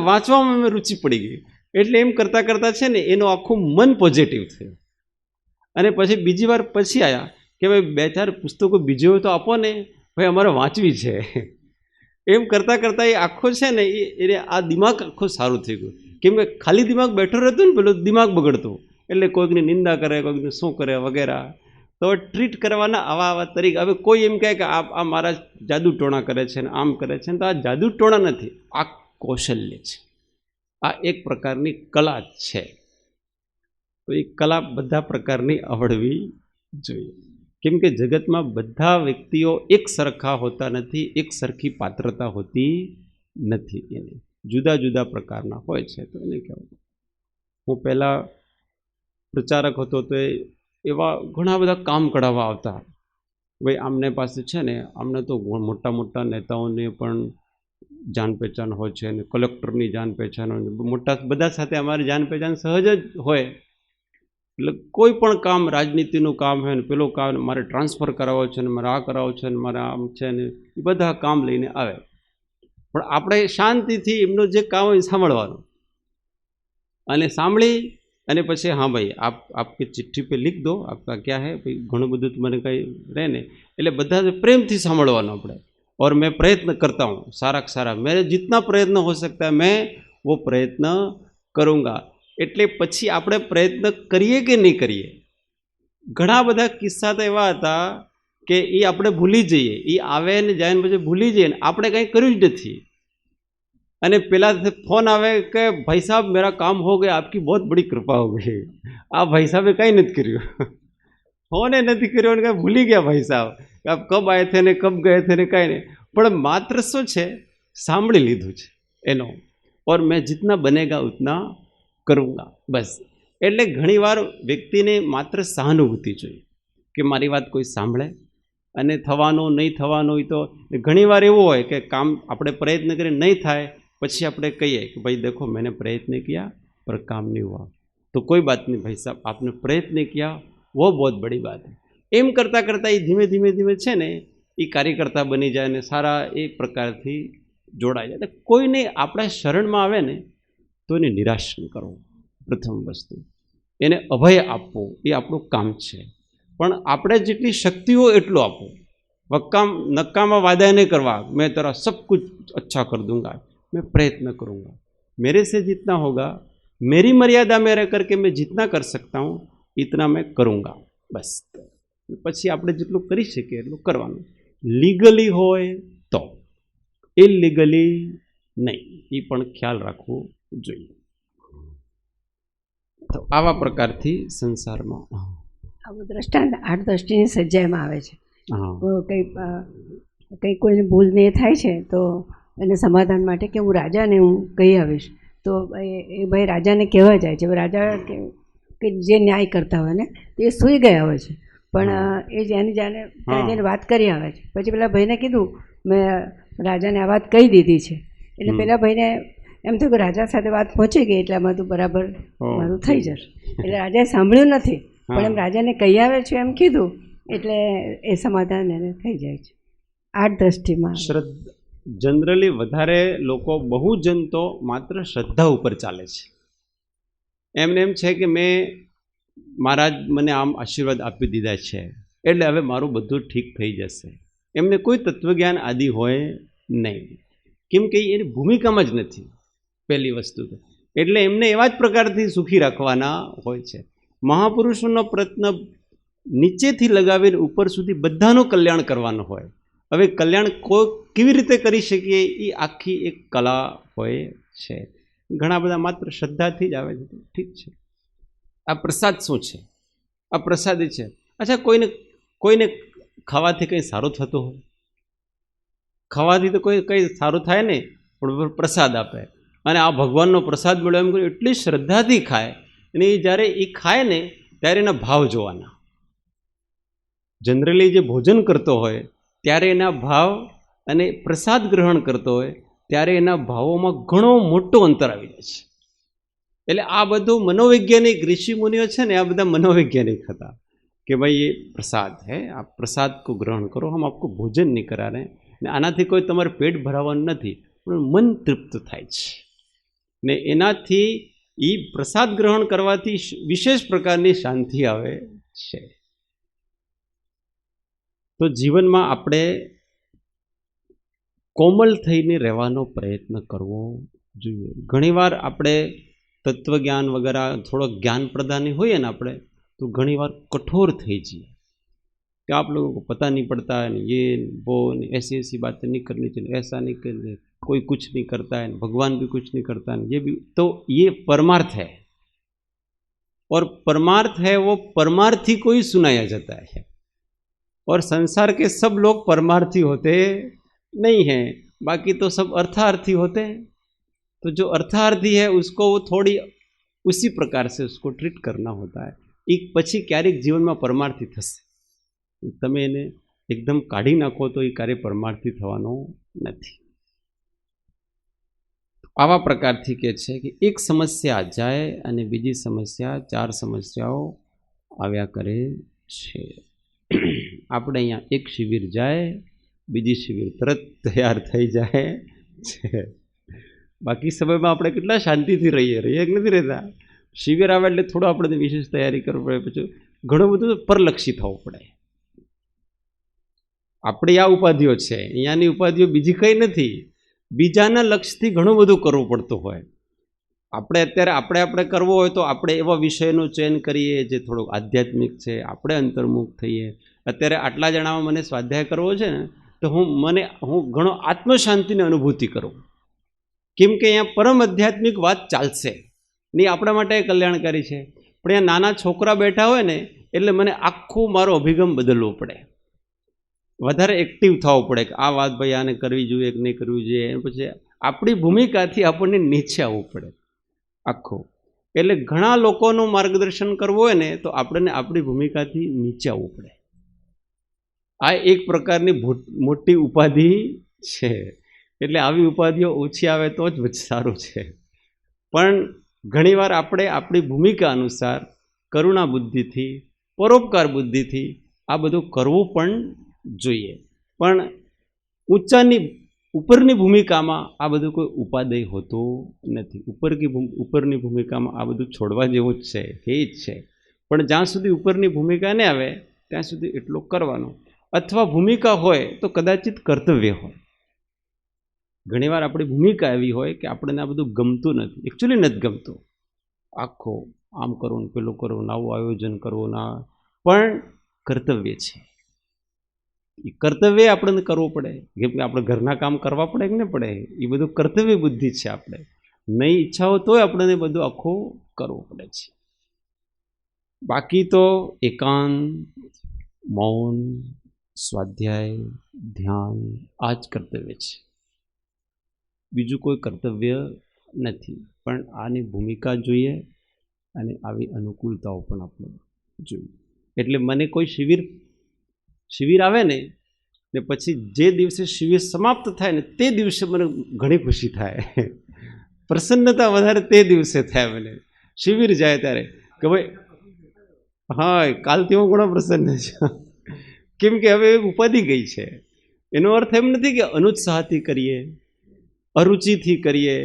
A: વાંચવામાં રુચિ પડી ગઈ. એટલે એમ કરતાં છે ને એનું આખું મન પોઝિટિવ થયું. અને પછી બીજી વાર પછી આવ્યા કે ભાઈ 2-4 પુસ્તકો બીજી હોય તો આપો ને ભાઈ, અમારે વાંચવી છે. એમ કરતાં એ આખો છે ને એને આ દિમાગ આખો સારું થઈ ગયું. કેમ કે ખાલી દિમાગ બેઠો રહેતો ને પેલો દિમાગ બગડતો, એટલે કોઈકની નિંદા કરે, કોઈકને શું કરે વગેરે. તો ટ્રીટ કરવાના આવા તરીકે. હવે કોઈ એમ કહે કે આ મારા જાદુ ટોણા કરે છે ને આમ કરે છે ને, તો આ જાદુ ટોણા નથી, આ કૌશલ્ય છે, આ એક પ્રકારની કલા છે. તો એ કલા બધા પ્રકારની આવડવી જોઈએ. કેમ કે જગતમાં બધા વ્યક્તિઓ એક સરખા હોતા નથી, એક સરખી પાત્રતા હોતી નથી, એને જુદા જુદા પ્રકારના હોય છે. તો એને કહેવાય, હું પહેલાં પ્રચારક હતો તો એવા ઘણા બધા કામ કઢાવવા આવતા. ભાઈ આમને પાસે છે ને, આમને તો મોટા નેતાઓને પણ જાન પહેચાન હોય છે, અને કલેક્ટરની જાન પહેચાન હોય, મોટા બધા સાથે અમારી જાન પહેચાન સહજ જ હોય. એટલે કોઈ પણ કામ, રાજનીતિનું કામ હોય ને પેલું કામ, મારે ટ્રાન્સફર કરાવવો છે ને મારે આ કરાવવો છે ને મારે આમ છે ને, એ બધા કામ લઈને આવે. પણ આપણે શાંતિથી એમનું જે કામ હોય સાંભળવાનું, અને સાંભળી અને પછી हाँ भाई आप आपकी चिट्ठी पे लिख दो आपका क्या है भाई घणું બધું મને કંઈ રહે ને એટલે બધા પ્રેમથી સાંભળવાનું આપણે और मैं प्रयत्न करता हूँ सारा सारा मेरे जितना प्रयत्न हो सकता है मैं वो प्रयत्न करूँगा એટલે પછી આપણે પ્રયત્ન કરીએ કે નહીં કરીએ ઘણા બધા કિસ્સા તો એવા હતા કે એ આપણે ભૂલી જઈએ એ આવે ને જાય ને પછી ભૂલી જઈએ ને આપણે કંઈ કર્યું જ નથી અને પેલા ફોન આવે કે ભાई साहब मेरा काम हो गया आपकी बहुत बड़ी कृपा हो गई આ ભાઈ સાહેબે કંઈ નથી કર્યું ફોને નથી કર્યો ને કાંઈ ભૂલી ગયા ભાઈ સાહેબ આપ કબ આए थे ને કબ ગए थे ને કાંઈ નહીં પણ માત્ર શું છે સાંભળી લીધું છે એનો और मैं जितना बनेगा उतना करूँगा बस એટલે ઘણીવાર વ્યક્તિને માત્ર સહાનુભૂતિ જોઈએ કે મારી વાત કોઈ સાંભળે અને થવાનું નહીં થવાનું હોય તો ઘણીવાર એવું હોય કે કામ આપણે પ્રયત્ન કરીને નહીં થાય પછી આપણે કહીએ કે ભાઈ देखो मैंने प्रयत्न किया पर काम नहीं हुआ तो कोई बात नहीं भाई साहब आपने प्रयत्न किया वो बहुत बड़ी बात है એમ કરતાં કરતાં એ ધીમે ધીમે ધીમે છે ને એ કાર્યકર્તા બની જાય ને સારા એ પ્રકારથી જોડાઈ જાય એટલે કોઈને આપણા શરણમાં આવે ને તો એને નિરાશ ન કરવો પ્રથમ વસ્તુ એને અભય આપવું એ આપણું કામ છે પણ આપણે જેટલી શક્તિ હોય એટલું આપવું નકામા વાદા નહીં કરવા मैं तेरा सब कुछ अच्छा कर दूंगा मैं प्रयत्न करूँगा मेरे से जितना होगा मेरी मर्यादा में रह करके मैं जितना कर सकता हूँ इतना मैं करूँगा बस પછી આપણે જેટલું કરી શકીએ એટલું કરવાનું લીગલી હોય તો ઇલીગલી નહીં એ પણ ખ્યાલ રાખવો જોઈએ તો આવા પ્રકારથી સંસારમાં
D: આવું દ્રષ્ટાંત 8-10ની સજ્જામાં આવે છે
A: હા
D: કંઈ કોઈને ભૂલ ને થાય છે તો એને સમાધાન માટે કે હું રાજાને હું કહી આવીશ તો એ ભાઈ રાજાને કહેવા જાય છે રાજા કે જે ન્યાય કરતા હોય ને તો એ સૂઈ ગયા હોય છે પણ એ જેની જાણે ત્યાં જઈને વાત કરી આવે છે પછી પેલા ભાઈને કીધું મેં રાજાને આ વાત કહી દીધી છે એટલે પેલા ભાઈને એમ થયું કે રાજા સાથે વાત પહોંચી ગઈ એટલે આમાં તો બરાબર મારું થઈ જશે એટલે રાજાએ સાંભળ્યું નથી પણ એમ રાજાને કહી આવે છે એમ કીધું એટલે એ સમાધાન એને થઈ જાય છે 8-10માં
A: જનરલી વધારે લોકો બહુ જન તો માત્ર શ્રદ્ધા ઉપર ચાલે છે એમને એમ છે કે મેં મહારાજ મને આમ આશીર્વાદ આપી દીધા છે એટલે હવે મારું બધું ઠીક થઈ જશે એમને કોઈ તત્વજ્ઞાન આદિ હોય નહીં કેમ કે એની ભૂમિકામાં જ નથી પહેલી વસ્તુ તો એટલે એમને એવા જ પ્રકારથી સુખી રાખવાના હોય છે મહાપુરુષોનો પ્રયત્ન નીચેથી લગાવીને ઉપર સુધી બધાનું કલ્યાણ કરવાનું હોય હવે કલ્યાણ કેવી રીતે કરી શકીએ એ આખી એક કલા હોય છે ઘણા બધા માત્ર શ્રદ્ધાથી જ આવે છે ઠીક છે આ પ્રસાદ શું છે આ પ્રસાદી છે અચ્છા કોઈને ખાવાથી કંઈ સારું થતું હોય ખાવાથી તો કંઈ સારું થાય નહીં પણ પ્રસાદ આપે અને આ ભગવાનનો પ્રસાદ મળ્યો એમ કરી એટલી શ્રદ્ધાથી ખાય અને એ જ્યારે એ ખાય ને ત્યારે એના ભાવ જોવાના જનરલી જે ભોજન કરતો હોય ત્યારે એના ભાવ અને પ્રસાદ ગ્રહણ કરતો હોય ત્યારે એના ભાવોમાં ઘણો મોટો અંતર આવી જાય છે એટલે આ બધું મનોવૈજ્ઞાનિક ઋષિ મુનિઓ છે ને આ બધા મનોવૈજ્ઞાનિક હતા કે ભાઈ એ પ્રસાદ હે આ પ્રસાદ કો ગ્રહણ કરો હમ આપકો ભોજન નહીં કરા રહે ને આનાથી કોઈ તમારે પેટ ભરાવાનું નથી પણ મન તૃપ્ત થાય છે ને એનાથી એ પ્રસાદ ગ્રહણ કરવાથી વિશેષ પ્રકારની શાંતિ આવે છે તો જીવનમાં આપણે કોમલ થઈને રહેવાનો પ્રયત્ન કરવો જોઈએ ઘણીવાર આપણે તત્વજ્ઞાન વગેરે થોડો જ્ઞાન પ્રદાની હોઈએ ને આપણે तो घनी बार कठोर થઈ જઈએ कि आप लोगों को पता नहीं पड़ता है ये वो ऐसी ऐसी बातें नहीं करनी चाहिए ऐसा नहीं करना कोई कुछ नहीं करता है भगवान भी कुछ नहीं करता है ये भी तो ये परमार्थ है और परमार्थ है वो परमार्थी को ही सुनाया जाता है और संसार के सब लोग परमार्थी होते नहीं हैं बाकी तो सब अर्थार्थी होते हैं तो जो अर्थार्थी है उसको वो थोड़ी उसी प्रकार से उसको ट्रीट करना होता है एक पछी क्यारेक जीवन में परमार्थी थशे तमे एने एकदम काढ़ी नाखो तो ये कार्य परमार्थी थवानो नथी आवा प्रकारथी के छे कि एक समस्या जाए अने बीजी समस्या 4 समस्याओं आव्या करे छे आपणे अहींया एक शिविर जाए बीजी शिविर तरत तैयार थई जाए छे बाकी समय में आपणे केटला शांतिथी रहीए कि नहीं रहता શિબિર આવે એટલે થોડું આપણે વિશેષ તૈયારી કરવી પડે, પછી ઘણું બધું પરલક્ષી થવું પડે. આપણી આ ઉપાધિઓ છે, અહીંયાની ઉપાધિઓ બીજી કંઈ નથી. બીજાના લક્ષ્યથી ઘણું બધું કરવું પડતું હોય. આપણે અત્યારે આપણે કરવો હોય તો આપણે એવા વિષયનું ચયન કરીએ જે થોડુંક આધ્યાત્મિક છે, આપણે અંતર્મુખ થઈએ. અત્યારે આટલા જણામાં મને સ્વાધ્યાય કરવો છે ને, તો હું ઘણો આત્મશાંતિની અનુભૂતિ કરું, કેમ કે અહીંયા પરમ આધ્યાત્મિક વાત ચાલશે નહીં, આપણા માટે કલ્યાણકારી છે. પણ અહીંયા નાના છોકરા બેઠા હોય ને, એટલે મને આખું મારો અભિગમ બદલવો પડે, વધારે એક્ટિવ થવું પડે કે આ વાત ભાઈ આને કરવી જોઈએ કે નહીં કરવી જોઈએ. પછી આપણી ભૂમિકાથી આપણને નીચે આવવું પડે આખું. એટલે ઘણા લોકોનું માર્ગદર્શન કરવું હોય ને, તો આપણને આપણી ભૂમિકાથી નીચે આવવું પડે. આ એક પ્રકારની મોટી ઉપાધિ છે. એટલે આવી ઉપાધિઓ ઓછી આવે તો જ સારું છે. પણ ઘણીવાર આપણે આપણી ભૂમિકા અનુસાર કરુણા બુદ્ધિથી, પરોપકાર બુદ્ધિથી આ બધું કરવું પણ જોઈએ. પણ ઉપરની ભૂમિકામાં આ બધું કોઈ ઉપાદેય હોતું નથી. ઉપરની ભૂમિકામાં આ બધું છોડવા જેવું જ છે, એ જ છે. પણ જ્યાં સુધી ઉપરની ભૂમિકા ન આવે ત્યાં સુધી એટલું કરવાનું. અથવા ભૂમિકા હોય તો કદાચિત કર્તવ્ય હોય. ઘણીવાર આપણી ભૂમિકા એવી હોય કે આપણને આ બધું ગમતું નથી, એકચ્યુઅલી નથી ગમતું. આખો આમ કરવું, પેલું કરવું, આવું આયોજન કરવું ના, પણ કર્તવ્ય છે. એ કર્તવ્ય આપણને કરવું પડે, કેમ કે આપણે ઘરના કામ કરવા પડે કે ન પડે, એ બધું કર્તવ્ય બુદ્ધિ છે. આપણે નહીં ઈચ્છા હોય તોય આપણને બધું આખું કરવું પડે છે. બાકી તો એકાંત, મૌન, સ્વાધ્યાય, ધ્યાન આ જ કર્તવ્ય છે, બીજું કોઈ કર્તવ્ય નથી. પણ આની ભૂમિકા જોઈએ અને આવી અનુકૂળતાઓ પણ આપણે જોઈએ. એટલે મને કોઈ શિબિર આવે ને પછી જે દિવસે શિબિર સમાપ્ત થાય ને તે દિવસે મને ઘણી ખુશી થાય, પ્રસન્નતા વધારે તે દિવસે થાય મને. શિબિર જાય ત્યારે કે ભાઈ હા, કાલથી હું ઘણો પ્રસન્ન છું, કેમ કે હવે ઉપાધિ ગઈ છે. એનો અર્થ એમ નથી કે અનુત્સાહથી કરીએ, અરુચિથી કરીએ,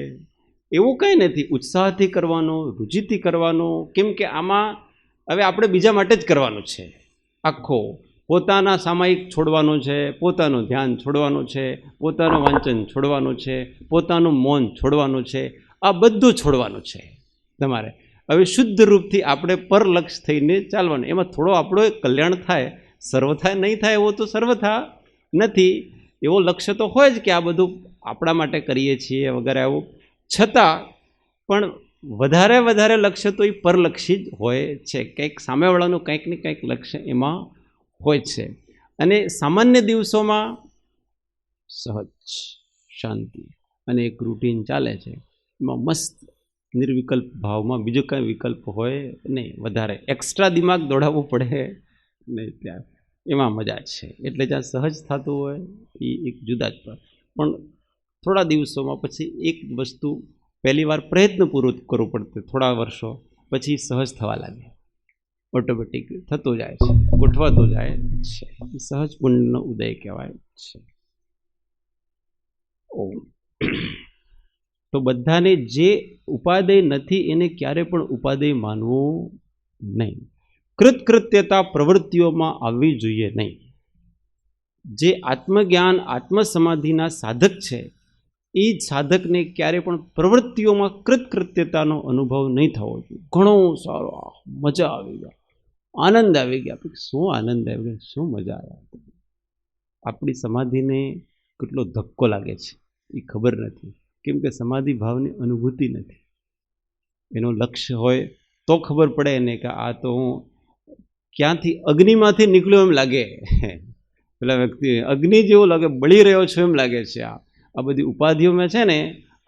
A: એવું કંઈ નથી. ઉત્સાહથી કરવાનો, રુચિથી કરવાનો. કેમ કે આમાં હવે આપણે બીજા માટે જ કરવાનું છે. આખો પોતાના સામાયિક છોડવાનું છે, પોતાનું ધ્યાન છોડવાનું છે, પોતાનું વાંચન છોડવાનું છે, પોતાનું મૌન છોડવાનું છે, આ બધું છોડવાનું છે તમારે. હવે શુદ્ધ રૂપથી આપણે પરલક્ષ થઈને ચાલવાનું. એમાં થોડો આપણો કલ્યાણ થાય, સર્વથા નહીં થાય એવો તો સર્વથા નથી. એવો લક્ષ્ય તો હોય જ કે આ બધું આપણા માટે કરીએ છીએ વગેરે આવું. છતાં પણ વધારે લક્ષ્ય તો એ પરલક્ષી જ હોય છે. કંઈક સામેવાળાનું કંઈક ને કંઈક લક્ષ્ય એમાં હોય છે. અને સામાન્ય દિવસોમાં સહજ શાંતિ અને એક રૂટીન ચાલે છે, એમાં મસ્ત નિર્વિકલ્પ ભાવમાં બીજો કાંઈ વિકલ્પ હોય નહીં, વધારે એક્સ્ટ્રા દિમાગ દોડાવવું પડે નહીં, ત્યાં એમાં મજા છે. એટલે જ્યાં સહજ થતું હોય એ એક જુદા જ પણ થોડા દિવસોમાં પછી એક વસ્તુ પહેલી વાર પ્રયત્નપૂર્વક કરવું પડતું, થોડા વર્ષો પછી સહજ થવા લાગે, ઓટોમેટિક થતું જાય છે, ગોઠવાતું જાય છે. સહજ પુણ્યનો ઉદય કહેવાય છે. તો બધાને જે ઉપાદેય નથી એને ક્યારે પણ ઉપાદેય માનવું નહીં. કૃતકૃત્યતા પ્રવૃત્તિઓમાં આવવી જોઈએ નહીં. જે આત્મજ્ઞાન, આત્મસમાધિના સાધક છે એ જ સાધકને ક્યારે પણ પ્રવૃત્તિઓમાં કૃતકૃત્યતાનો અનુભવ નહીં થવો જોઈએ. ઘણો સારો, મજા આવી ગયા, આનંદ આવી ગયા. શું આનંદ આવી ગયો, શું મજા આવી. આપણી સમાધિને કેટલો ધક્કો લાગે છે એ ખબર નથી, કેમ કે સમાધિ ભાવની અનુભૂતિ નથી. એનો લક્ષ્ય હોય તો ખબર પડે ને કે આ તો હું ક્યાંથી અગ્નિમાંથી નીકળ્યો એમ લાગે. પેલા વ્યક્તિ અગ્નિ જેવો લાગે, બળી રહ્યો છું એમ લાગે છે. આ બધી ઉપાધિઓમાં છે ને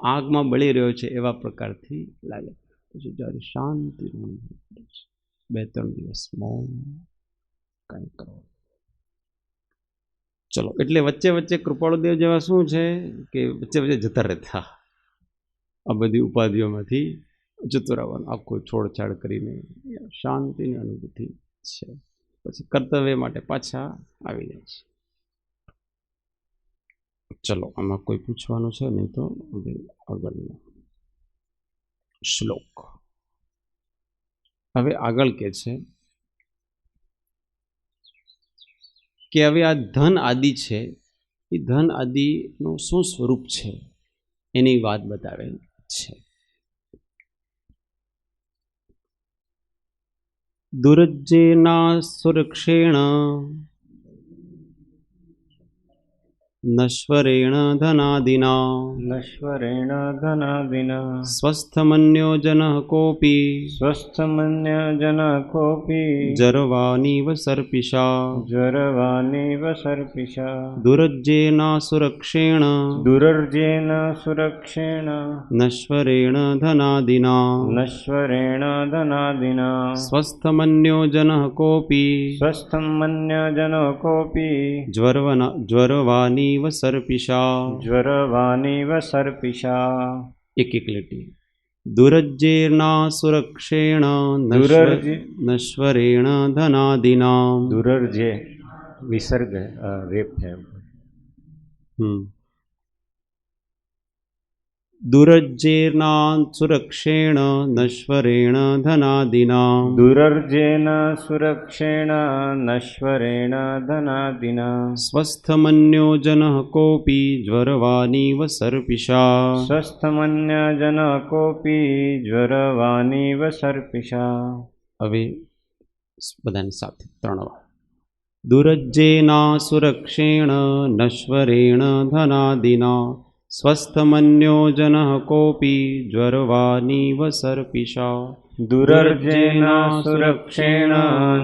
A: આગમાં બળી રહ્યો છે એવા પ્રકારથી લાગે. પછી જ્યારે શાંતિ 2-3 દિવસ મૌન, કાંઈ કરો. ચલો, એટલે વચ્ચે કૃપાળુદેવ જેવા શું છે કે વચ્ચે જતા રહેતા, આ બધી ઉપાધિઓમાંથી જતો રહેવાનું, આખો છોડછાડ કરીને શાંતિની અનુભૂતિ છે. પછી કર્તવ્ય માટે પાછા આવી જાય છે. ચલો, આમાં કોઈ પૂછવાનું છે નહીં તો આગળનો શ્લોક. હવે આગળ કે છે કે હવે આ ધન આદિ છે એ ધન આદિનું શું સ્વરૂપ છે એની વાત બતાવેલ છે. દુરજ્જેના સુરક્ષેણ નશ્વરેણ ધનાદિના
B: નશ્વરેણ ધનાદિના
A: સ્વસ્થમન્યો જનઃ કોપી
B: સ્વસ્થમન્ય જન કોપી
A: જરવાનીવ સર્પિષા
B: જ્વરવાનીવ સર્પિષા
A: દુરજ્જેના સુરક્ષેણ
B: દુરર્જેન સુરક્ષેણ
A: નશ્વરેણ ધનાદિના
B: નશ્વરેણ ધનાદિના
A: સ્વસ્થમન્યો જનઃ કોપી
B: સ્વસ્થમન્ય જન કોપી
A: જ્વરવાનીવ સર્પિષા
B: જ્વરવાનીવ સર્પિષા.
A: એક એક લીટી. દુરજ્જેના સુરક્ષેણ નશ્વરેણ ધનાદિના
B: દુરર્જે વિસર્ગ રેપ છે.
A: દુરજ્જેના સુરક્ષેણ નશ્વરેણ ધનાદિના
B: દુરર્જેન સુરક્ષેણ નશ્વરેણ ધનાદિના
A: સ્વસ્થમન્યો જનઃ કોપી જ્વરવાનીવ સર્પિષા
B: સ્વસ્થમન્ય જન કોપી જ્વરવાનીવ સર્પિષા.
A: હવે બધાની સાથે 3 વાર. દુરજ્જેના સુરક્ષેણ નશ્વરેણ ધનાદિના સ્વસ્થમન્યો જનઃ કોપી જ્વરવાનીવ સર્પિષા
B: દુરર્જેન સુરક્ષેણ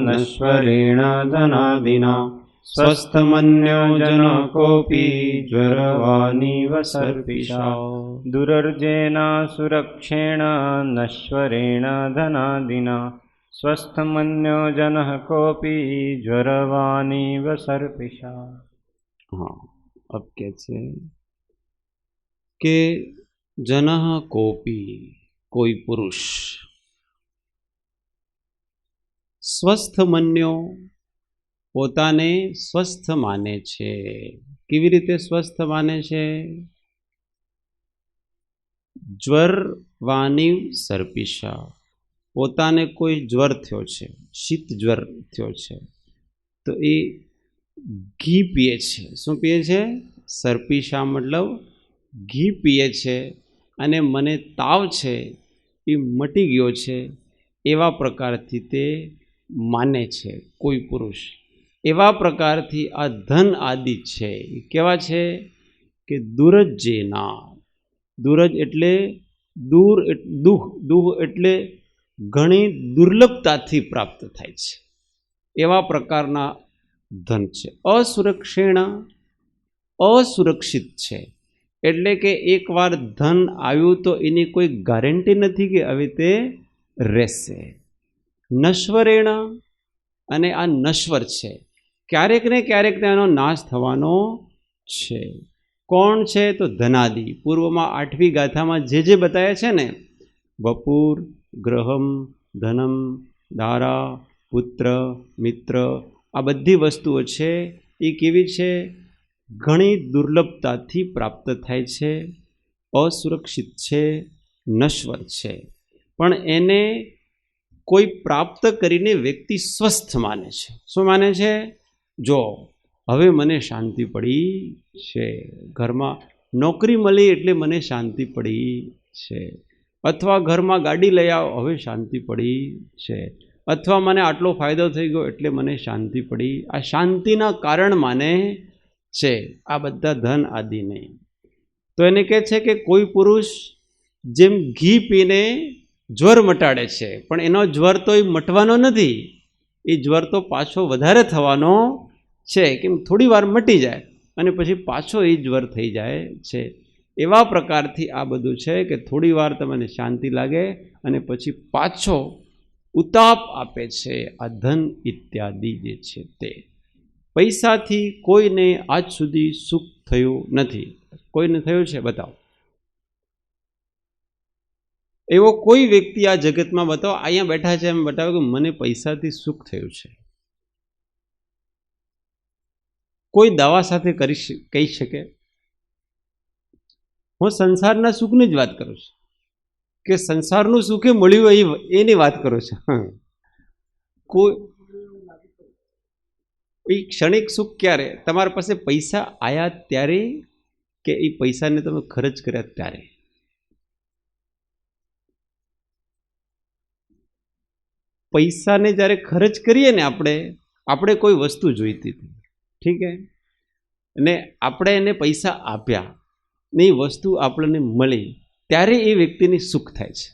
B: નશ્વરેણ ધનાદિના
A: સ્વસ્થમન્યો જન કોપી જ્વરવાનીવ સર્પિષા
B: દુરર્જેન સુરક્ષેણ નશ્વરેણ ધનાદિના સ્વસ્થમન્યો જન કોપી જ્વરવાનીવ સર્પિષા.
A: હા, અબ કે છે કે જનઃ કોપી કોઈ પુરુષ સ્વસ્થ મન્યો પોતાને સ્વસ્થ માને છે. કેવી રીતે સ્વસ્થ માને છે? જ્વરવાનીવ સર્પિષા પોતાને કોઈ જ્વર થયો છે, શીત જ્વર થયો છે, તો એ ઘી પીએ છે. શું પીએ છે? સર્પિષા મતલબ ઘી પીએ છે અને મને તાવ છે એ મટી ગયો છે એવા પ્રકારથી તે માને છે કોઈ પુરુષ. એવા પ્રકારથી આ ધન આદિ છે એ કેવા છે કે દુરજ્જેના. દુરજ એટલે દૂર, દુઃખ એટલે ઘણી દુર્લભતાથી પ્રાપ્ત થાય છે એવા પ્રકારના ધન છે. અસુરક્ષેણ અસુરક્ષિત છે એટલે કે એકવાર ધન આવ્યું તો એની કોઈ ગેરંટી નથી કે હવે તે રહેશે. નશ્વરેણ અને આ નશ્વર છે, ક્યારેક ને ક્યારેક તેનો નાશ થવાનો છે. કોણ છે? તો ધનાદિ. પૂર્વમાં 8મી ગાથામાં જે બતાવ્યા છે ને, વપુર, ગ્રહમ, ધનમ, દારા, પુત્ર, મિત્ર, આ બધી વસ્તુઓ છે એ કેવી છે? ઘણી દુર્લભતાથી પ્રાપ્ત થાય છે, અસુરક્ષિત છે, નશ્વર છે. પણ એને કોઈ પ્રાપ્ત કરીને વ્યક્તિ સ્વસ્થ માને છે. શું માને છે? જો હવે મને શાંતિ પડી છે, ઘરમાં નોકરી મળી એટલે મને શાંતિ પડી છે, અથવા ઘરમાં ગાડી લઈ આવો હવે શાંતિ પડી છે, અથવા મને આટલો ફાયદો થઈ ગયો એટલે મને શાંતિ પડી. આ શાંતિના કારણ માને છે, આ બધા ધન આદિ નહીં. તો એને કહે છે કે કોઈ પુરુષ જેમ ઘી પીને જ્વર મટાડે છે, પણ એનો જ્વર તો એ મટવાનો નથી, એ જ્વર તો પાછો વધારે થવાનો છે. કેમ? થોડી વાર મટી જાય અને પછી પાછો એ જ્વર થઈ જાય છે. એવા પ્રકારથી આ બધું છે કે થોડી વાર તમને શાંતિ લાગે અને પછી પાછો ઉતાપ આપે છે. આ ધન ઇત્યાદિ જે છે તે પૈસાથી કોઈને આજ સુધી સુખ થયું નથી. કોઈને થયું છે? બતાવો. એવો કોઈ વ્યક્તિ આ જગતમાં બતાવો, અહીંયા બેઠા છે એમ બતાવો કે મને પૈસાથી સુખ થયું છે. કોઈ દાવા સાથે કહી શકે? હું સંસારના સુખની જ વાત કરું છું કે સંસારનું સુખે મળ્યું એની વાત કરો છો? કોઈ એ ક્ષણિક સુખ ક્યારે? તમારા પાસે પૈસા આવ્યા ત્યારે કે એ પૈસાને તમે ખર્ચ કર્યા ત્યારે? પૈસાને જ્યારે ખર્ચ કરીએ ને આપણે કોઈ વસ્તુ જોઈતી હતી, ઠીક હે, અને આપણે એને પૈસા આપ્યા ને એ વસ્તુ આપણને મળી ત્યારે એ વ્યક્તિને સુખ થાય છે.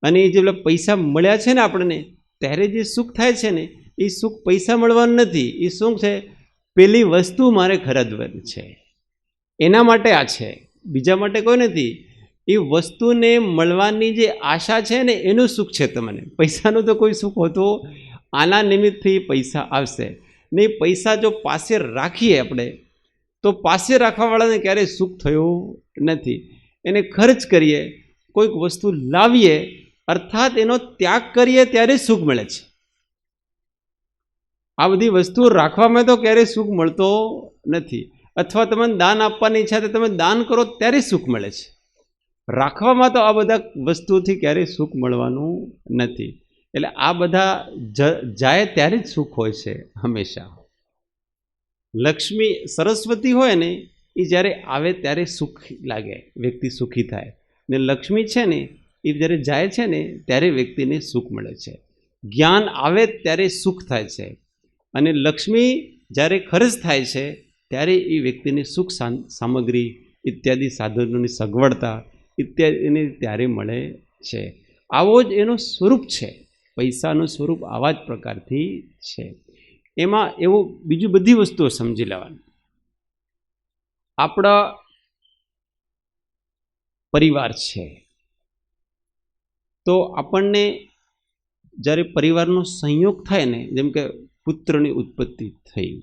A: અને એ જે પૈસા મળ્યા છે ને આપણને ત્યારે જે સુખ થાય છે ને એ સુખ પૈસા મળવાનું નથી. એ શું છે? પેલી વસ્તુ મારે ખરીદવાની છે એના માટે આ છે, બીજા માટે કોઈ નથી. એ વસ્તુને મળવાની જે આશા છે ને એનું સુખ છે તમને. પૈસાનું તો કોઈ સુખ હોતું, આના નિમિત્તથી પૈસા આવશે ને. પૈસા જો પાસે રાખીએ આપણે તો પાસે રાખવાવાળાને ક્યારેય સુખ થયું નથી. એને ખર્ચ કરીએ, કોઈક વસ્તુ લાવીએ, અર્થાત એનો ત્યાગ કરીએ ત્યારે સુખ મળે છે. આ બધી વસ્તુઓ રાખવામાં તો ક્યારેય સુખ મળતો નથી. અથવા તમને દાન આપવાની ઈચ્છા તો તમે દાન કરો ત્યારે સુખ મળે છે. રાખવામાં તો આ બધા વસ્તુઓથી ક્યારેય સુખ મળવાનું નથી. એટલે આ બધા જાય ત્યારે જ સુખ હોય છે હંમેશા. લક્ષ્મી સરસ્વતી હોય ને એ જ્યારે આવે ત્યારે સુખ લાગે, વ્યક્તિ સુખી થાય. ને લક્ષ્મી છે ને એ જ્યારે જાય છે ને ત્યારે વ્યક્તિને સુખ મળે છે. જ્ઞાન આવે ત્યારે સુખ થાય છે. અને લક્ષ્મી જ્યારે ખર્ચ થાય છે ત્યારે એ વ્યક્તિને સુખ સામગ્રી ઇત્યાદિ સાધનોની સગવડતા ઇત્યાદિને ત્યારે મળે છે. આવો જ એનું સ્વરૂપ છે. પૈસાનું સ્વરૂપ આવા જ પ્રકારથી છે. એમાં એવું બીજું બધી વસ્તુઓ સમજી લેવાની. આપણા પરિવાર છે તો આપણને જ્યારે પરિવારનો સંયોગ થાય ને, જેમ કે પુત્રની ઉત્પત્તિ થઈ,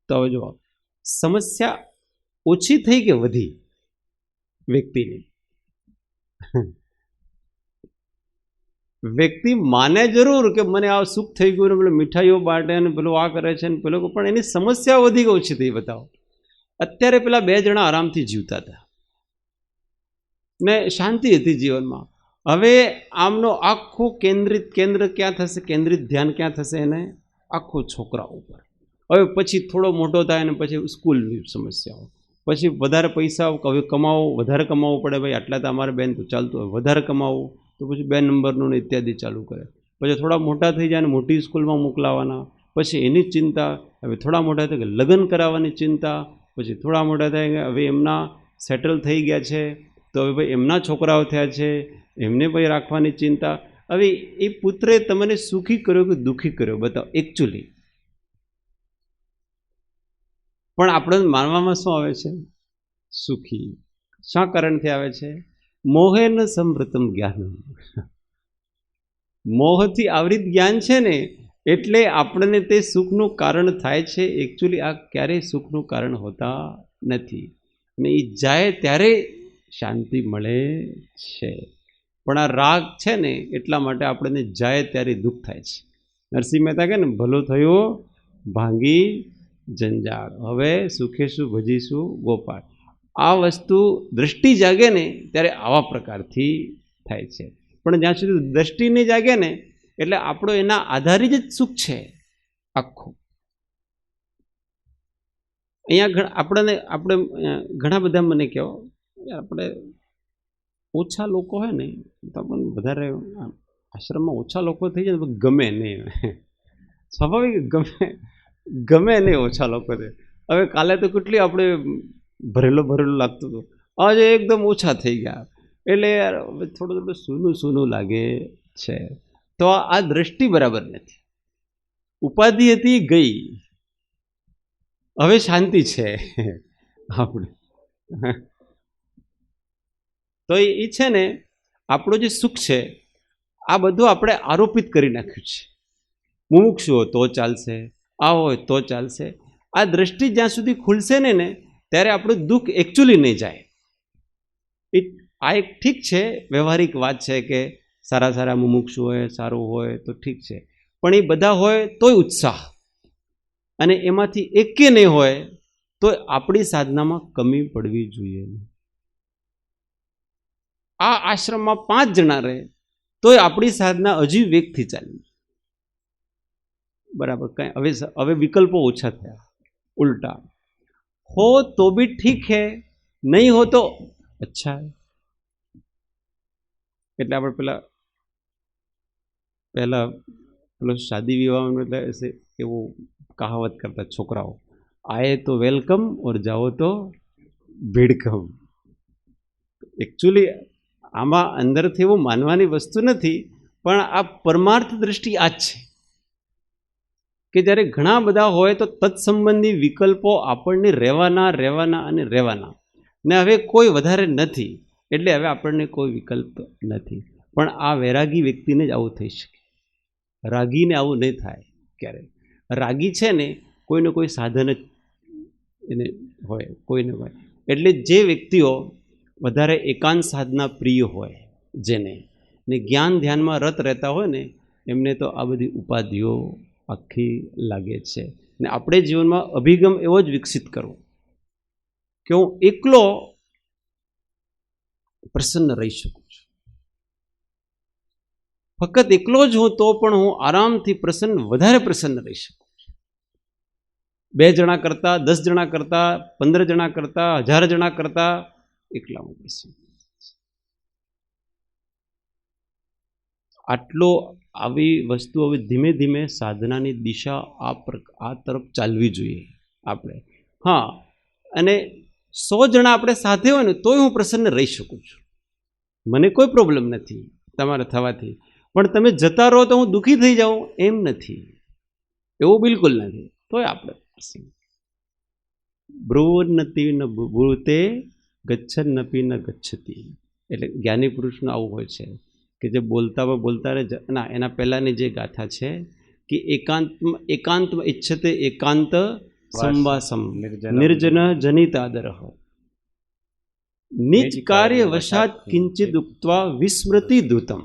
A: તો હવે જો સમસ્યા ઓછી થઈ કે વધી વ્યક્તિની? વ્યક્તિ માને જરૂર કે મને આ સુખ થઈ ગયું ને પેલો મીઠાઈઓ બાટે ને પેલો આ કરે છે ને પેલો, પણ એની સમસ્યા વધી કે ઓછી થઈ? બતાવો. અત્યારે પેલા 2 જણા આરામથી જીવતા હતા ને શાંતિ હતી જીવનમાં. હવે આમનો આખું કેન્દ્ર ક્યાં થશે? કેન્દ્રિત ધ્યાન ક્યાં થશે? એને આખું છોકરા ઉપર. હવે પછી થોડો મોટો થાય ને પછી સ્કૂલની સમસ્યાઓ, પછી વધારે પૈસા હવે વધારે કમાવવું પડે. ભાઈ આટલા તો અમારે બેન તો ચાલતું હોય, વધારે કમાવવું તો પછી 2 નંબરનું ને ઇત્યાદિ ચાલુ કરે. પછી થોડા મોટા થઈ જાય ને મોટી સ્કૂલમાં મોકલાવાના, પછી એની ચિંતા. હવે થોડા મોટા થાય કે લગ્ન કરાવવાની ચિંતા. પછી થોડા મોટા થાય કે હવે એમના સેટલ થઈ ગયા છે તો હવે ભાઈ એમના છોકરાઓ થયા છે, એમને ભાઈ રાખવાની ચિંતા. હવે એ પુત્રે તમને સુખી કર્યો કે દુઃખી કર્યો? બતાવો એકચ્યુઅલી. પણ આપણે માનવામાં શું આવે છે? સુખી. શા કારણથી આવે છે? મોહેન સંવૃતમ જ્ઞાન. મોહથી આવૃત જ્ઞાન છે ને એટલે આપણને તે સુખનું કારણ થાય છે. એકચ્યુઅલી આ ક્યારેય સુખનું કારણ હોતા નથી. અને એ જાય ત્યારે શાંતિ મળે છે. પણ આ રાગ છે ને એટલા માટે આપણને જાય ત્યારે દુઃખ થાય છે. નરસિંહ મહેતા કહે ને, ભલું થયું ભાંગી જંજાળ, હવે સુખેશું ભજીશું ગોપાળ. આ વસ્તુ દ્રષ્ટિ જાગે ને ત્યારે આવા પ્રકારથી થાય છે. પણ જ્યાં સુધી દ્રષ્ટિ નહીં જાગે ને એટલે આપણો એના આધારિત જ સુખ છે આખું. અહીંયા આપણે ઘણા બધા મને કહો, આપણે ઓછા લોકો હોય ને તો આપણને વધારે આશ્રમમાં ઓછા લોકો થઈ જાય ને ગમે નહીં. સ્વાભાવિક ગમે નહીં ઓછા લોકો છે. હવે કાલે તો કેટલી આપણે ભરેલું લાગતું હતું, આજે એકદમ ઓછા થઈ ગયા એટલે યાર હવે થોડું સૂનું લાગે છે. તો આ દ્રષ્ટિ બરાબર નથી. ઉપાધિ હતી ગઈ, હવે શાંતિ છે આપણે. તો એ છે ને આપણું જે સુખ છે આ બધું આપણે આરોપિત કરી નાખ્યું છે. મુમુક્ષુ હોય તો ચાલશે, આ હોય તો ચાલશે. આ દ્રષ્ટિ જ્યાં સુધી ખુલશે ને ત્યારે આપણું દુઃખ એકચ્યુઅલી નહીં જાય. આ એક ઠીક છે, વ્યવહારિક વાત છે કે સારા મુમુક્ષુ હોય, સારું હોય તો ઠીક છે. પણ એ બધા હોય તોય ઉત્સાહ, અને એમાંથી એકે નહીં હોય તો આપણી સાધનામાં કમી પડવી જોઈએ. આ આશ્રમમાં 5 જણા રહે તોય આપણી સાધના હજી વેગથી ચાલી, બરાબર. કઈ હવે વિકલ્પો ઓછા થયા, ઉલ્ટા हो तो भी ठीक है, नहीं हो तो अच्छा है. એટલે આપણે પહેલા પેલો શાદી વિવાહમાં એટલે એવું કહાવત કરતા છોકરાઓ, આયે તો વેલકમ ઓર જાઓ તો ભીડકમ. એકચ્યુઅલી આમાં અંદરથી એવું માનવાની વસ્તુ નથી, પણ આ પરમાર્થ દ્રષ્ટિ આ જ છે કે જ્યારે ઘણા બધા હોય તો તત્સંબંધી વિકલ્પો આપણને રહેવાના અને રહેવાના, ને હવે કોઈ વધારે નથી એટલે હવે આપણને કોઈ વિકલ્પ નથી. પણ આ વૈરાગી વ્યક્તિને જ આવું થઈ શકે, રાગીને આવું નહીં થાય ક્યારે. રાગી છે ને કોઈને કોઈ સાધન જ એને હોય, કોઈને હોય. એટલે જે વ્યક્તિઓ વધારે એકાંત સાધના પ્રિય હોય, જેને ને જ્ઞાન ધ્યાનમાં રત રહેતા હોય ને, એમને તો આ બધી ઉપાધિઓ આખી લાગે છે. ને આપણે જીવનમાં અભિગમ એવો જ વિકસિત કરવો કે હું એકલો પ્રસન્ન રહી શકું છું. ફક્ત એકલો જ હું તો પણ હું આરામથી વધારે પ્રસન્ન રહી શકું છું. 2 જણા કરતા, 10 જણા કરતા, 15 જણા કરતા, 1000 જણા કરતા એકલા હું પ્રસન્ન. આટલો આવી વસ્તુ હવે ધીમે ધીમે સાધનાની દિશા આ તરફ ચાલવી જોઈએ આપણે. હા, અને 100 જણા આપણે સાથે હોય ને તોય હું પ્રસન્ન રહી શકું છું, મને કોઈ પ્રોબ્લેમ નથી તમારે થવાથી. પણ તમે જતા રહો તો હું દુઃખી થઈ જાઉં એમ નથી, એવું બિલકુલ નથી. તોય આપણે બ્રુવન્નતિ ન બ્રુતે ગચ્છન્નપી ન ગચ્છતિ. એટલે જ્ઞાની પુરુષનું આવું હોય છે કે જે બોલતા રહે ના, એના પહેલાંની જે ગાથા છે કે એકાંતમાં ઈચ્છતે એકાંત સંવાસમ નિર્જન જનિતાદરઃ નિજ કાર્ય વશાત કિંચિત ઉક્ત્વા વિસ્મૃતિ દૂતમ.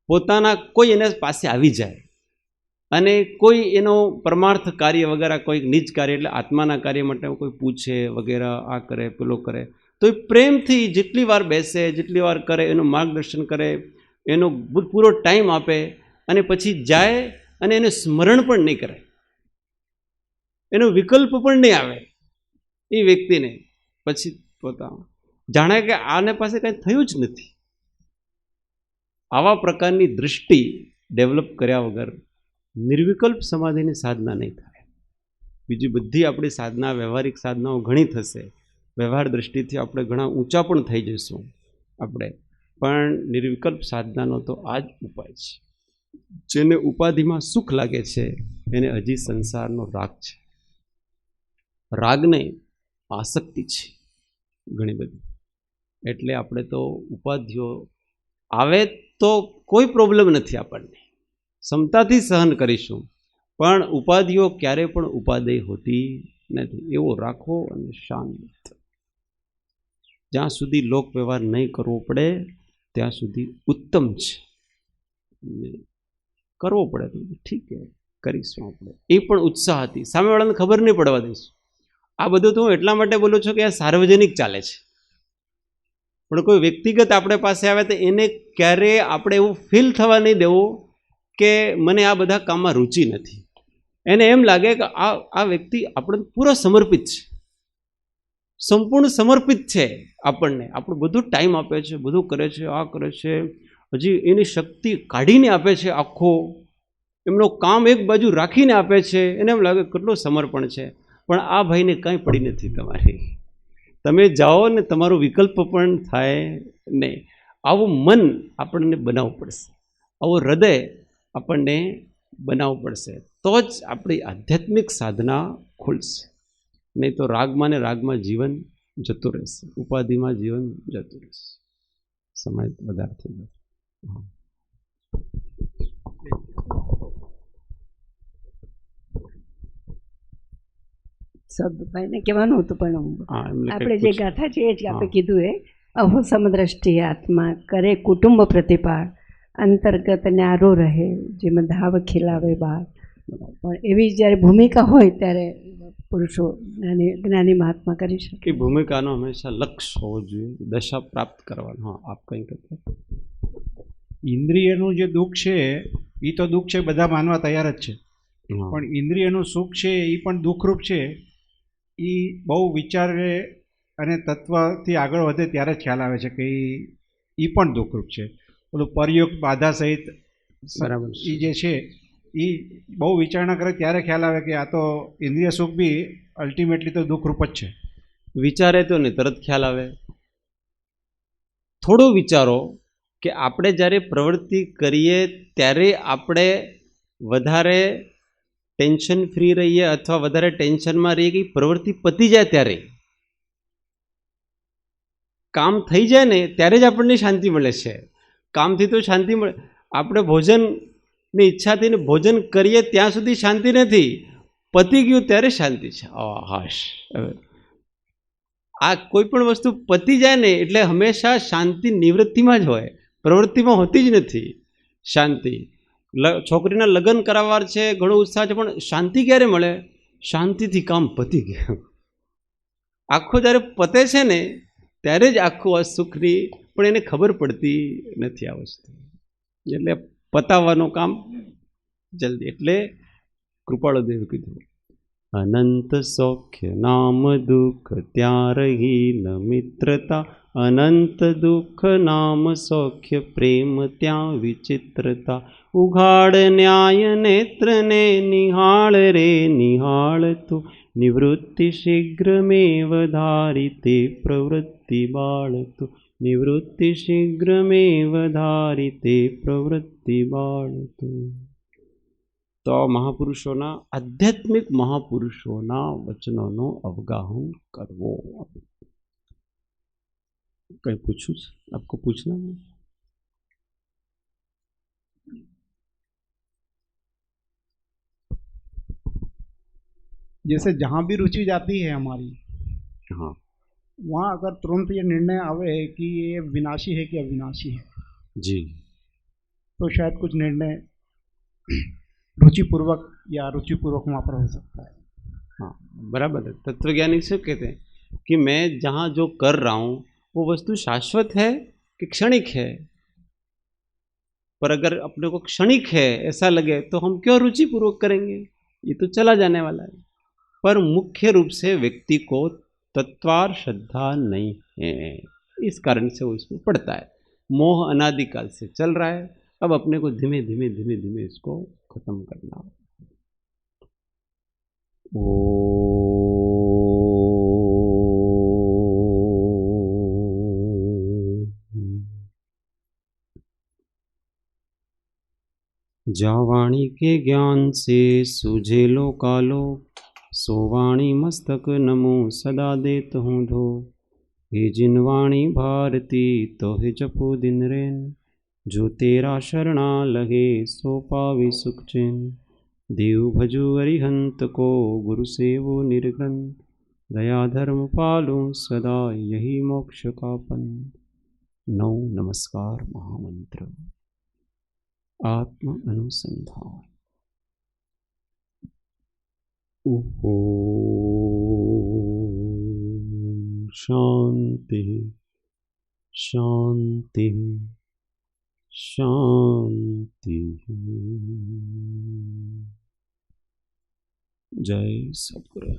A: પોતાના કોઈ એના પાસે આવી જાય અને કોઈ એનો પરમાર્થ કાર્ય વગેરે, કોઈ નિજ કાર્ય એટલે આત્માના કાર્ય માટે કોઈ પૂછે વગેરે, આ કરે પેલો કરે, તો એ પ્રેમથી જેટલી વાર બેસે, જેટલી વાર કરે, એનું માર્ગદર્શન કરે, એનો પૂરો ટાઈમ આપે, અને પછી જાય અને એને સ્મરણ પણ નહીં કરે, એનો વિકલ્પ પણ નહીં આવે એ વ્યક્તિને. પછી પોતા જાણે કે આને પાસે કંઈ થયું જ નથી. આવા પ્રકારની દૃષ્ટિ ડેવલપ કર્યા વગર નિર્વિકલ્પ સમાધિની સાધના નહીં થાય. બીજી બધી આપણી સાધના, વ્યવહારિક સાધનાઓ ઘણી થશે, વ્યવહાર દ્રષ્ટિથી આપણે ઘણા ઊંચા પણ થઈ જઈશું આપણે, પણ નિર્વિકલ્પ સાધનાનો તો આ જ ઉપાય છે. જેને ઉપાધિમાં સુખ લાગે છે એને હજી સંસારનો રાગ છે, રાગને આસક્તિ છે ઘણી બધી. એટલે આપણે તો ઉપાધિઓ આવે તો કોઈ પ્રોબ્લેમ નથી, આપણને ક્ષમતાથી સહન કરીશું, પણ ઉપાધિઓ ક્યારે પણ ઉપાદેય હોતી નથી. એવો રાખો અને શાંત. જ્યાં સુધી લોક વ્યવહાર નહીં કરવો પડે ત્યાં સુધી ઉત્તમ છે. કરવો પડે તો ઠીક છે, કરીશું આપણે, એ પણ ઉત્સાહથી. સામેવાળાને ખબર નહીં પડવા દઈશું. આ બધું તો હું એટલા માટે બોલું છું કે આ સાર્વજનિક ચાલે છે, પણ કોઈ વ્યક્તિગત આપણે પાસે આવે તો એને ક્યારે આપણે એવું ફીલ થવા નહીં દેવું કે મને આ બધા કામમાં રુચિ નથી. એને એમ લાગે કે આ વ્યક્તિ આપણને પૂરો સમર્પિત છે, સંપૂર્ણ સમર્પિત છે આપણને, આપણું બધું ટાઈમ આપે છે, બધું કરે છે, આ કરે છે, હજી એની શક્તિ કાઢીને આપે છે, આખો એમનો કામ એક બાજુ રાખીને આપે છે. એને એમ લાગે કેટલું સમર્પણ છે. પણ આ ભાઈને કંઈ પડી નથી તમારી, તમે જાઓ ને તમારો વિકલ્પ પણ થાય નહીં. આવું મન આપણને બનાવવું પડશે, આવું હૃદય આપણને બનાવવું પડશે, તો જ આપણી આધ્યાત્મિક સાધના ખુલશે. નહીં તો રાગમાં ને રાગમાં જીવન જતું રહેશે, ઉપાધિમાં જીવન જતું રહેશે. સમય વધારે થઈ ગયો.
D: સદભાઈને કહેવાનું હતું, પણ આપણે જે ગાથા છે એ જ આપણે કીધું એ અહો સમદ્રષ્ટિ આત્મા કરે કુટુંબ પ્રતિપાળ અંતર્ગત ન્યારો રહે જેમાં ધાવ ખીલાવે બાળ. પણ એવી જ્યારે ભૂમિકા હોય ત્યારે પુરુષો જ્ઞાની મહાત્મા કરી શકે.
A: એ ભૂમિકાનો હંમેશા લક્ષ્ય હોવો જોઈએ, દશા પ્રાપ્ત કરવાનો. હા, આપ કંઈ કહેતા?
C: ઇન્દ્રિયનું જે દુઃખ છે એ તો દુઃખ છે, બધા માનવા તૈયાર જ છે.
A: હા.
C: પણ ઇન્દ્રિયનું સુખ છે એ પણ દુઃખરૂપ છે. એ બહુ વિચારે અને તત્વથી આગળ વધે ત્યારે જ ખ્યાલ આવે છે કે એ પણ દુઃખરૂપ છે. ઓલું પરયોગ બાધા સહિત
A: બરાબર છે.
C: એ જે છે એ બહુ વિચારણા કરે ત્યારે ખ્યાલ આવે કે આ તો ઇન્દ્રિય સુખ બી અલ્ટિમેટલી તો દુઃખરૂપ જ છે.
A: વિચારે તો ને તરત ખ્યાલ આવે. થોડું વિચારો કે આપણે જ્યારે પ્રવૃત્તિ કરીએ ત્યારે આપણે વધારે ટેન્શન ફ્રી રહીએ અથવા વધારે ટેન્શનમાં રહીએ કે પ્રવૃત્તિ પતી જાય ત્યારે કામ થઈ જાય ને ત્યારે જ આપણને શાંતિ મળે છે. કામથી તો શાંતિ મળે. આપણે ભોજનની ઈચ્છાથી ભોજન કરીએ ત્યાં સુધી શાંતિ નથી, પતી ગયું ત્યારે શાંતિ છે. હાશ, આ કોઈ પણ વસ્તુ પતી જાય ને એટલે હંમેશા શાંતિ નિવૃત્તિમાં જ હોય, પ્રવૃત્તિમાં હોતી જ નથી શાંતિ. છોકરીના લગ્ન કરાવવા છે, ઘણો ઉત્સાહ છે, પણ શાંતિ ક્યારે મળે? શાંતિથી કામ પતી ગયું. આખું જ્યારે પતે છે ને ત્યારે જ આખું આ સુખની, પણ એને ખબર પડતી નથી આ વસ્તુ. એટલે પતાવવાનું કામ જલ્દી. એટલે કૃપાળુદેવ કીધું, અનંત સૌખ્ય નામ દુઃખ ત્યાં રહી ન મિત્રતા, અનંત દુઃખ નામ સૌખ્ય પ્રેમ ત્યાં વિચિત્રતા. ઉઘાડ ન્યાય નેત્રને નિહાળ રે નિહાળ તું, નિવૃત્તિ શીઘ્ર મેવ ધારી તે પ્રવૃત્તિ બાળતું, નિવૃત્તિ શીઘ્ર મેવ ધારી તે પ્રવૃત્તિ બાળતું. તો મહાપુરુષોના, આધ્યાત્મિક મહાપુરુષોના વચનોનો અવગાહન કરવો. કંઈ પૂછું છે? આપકો પૂછના है?
C: जैसे जहाँ भी रुचि जाती है हमारी,
A: हाँ,
C: वहाँ अगर तुरंत ये निर्णय आवे कि ये विनाशी है कि अविनाशी है,
A: जी,
C: तो शायद कुछ निर्णय रुचिपूर्वक या अरुचिपूर्वक वहाँ पर हो सकता है.
A: हाँ, बराबर है. तत्वज्ञानी से कहते हैं कि मैं जहाँ जो कर रहा हूँ वो वस्तु शाश्वत है कि क्षणिक है. पर अगर अपने को क्षणिक है ऐसा लगे तो हम क्यों रुचिपूर्वक करेंगे? ये तो चला जाने वाला है. पर मुख्य रूप से व्यक्ति को तत्वार श्रद्धा नहीं है, इस कारण से वो इसमें पड़ता है. मोह अनादिकाल से चल रहा है, अब अपने को धीमे धीमे धीमे धीमे इसको खत्म करना. जा वाणी के ज्ञान से सूझेलो कालो, सो वाणी मस्तक नमो सदा देत हूँ धो. हे जिन वाणी भारती तो हे जपो दिन रेन, जो तेरा शरणा लगे सो पावे सुख चैन. देव भजो अरिहंत को गुरु सेवो निर्ग्रंथ, दया धर्म पालो सदा यही मोक्ष का पंथ. 9 नमस्कार महामंत्र. आत्म अनुसंधान. शांति शांति शांति. जय सद्गुरु.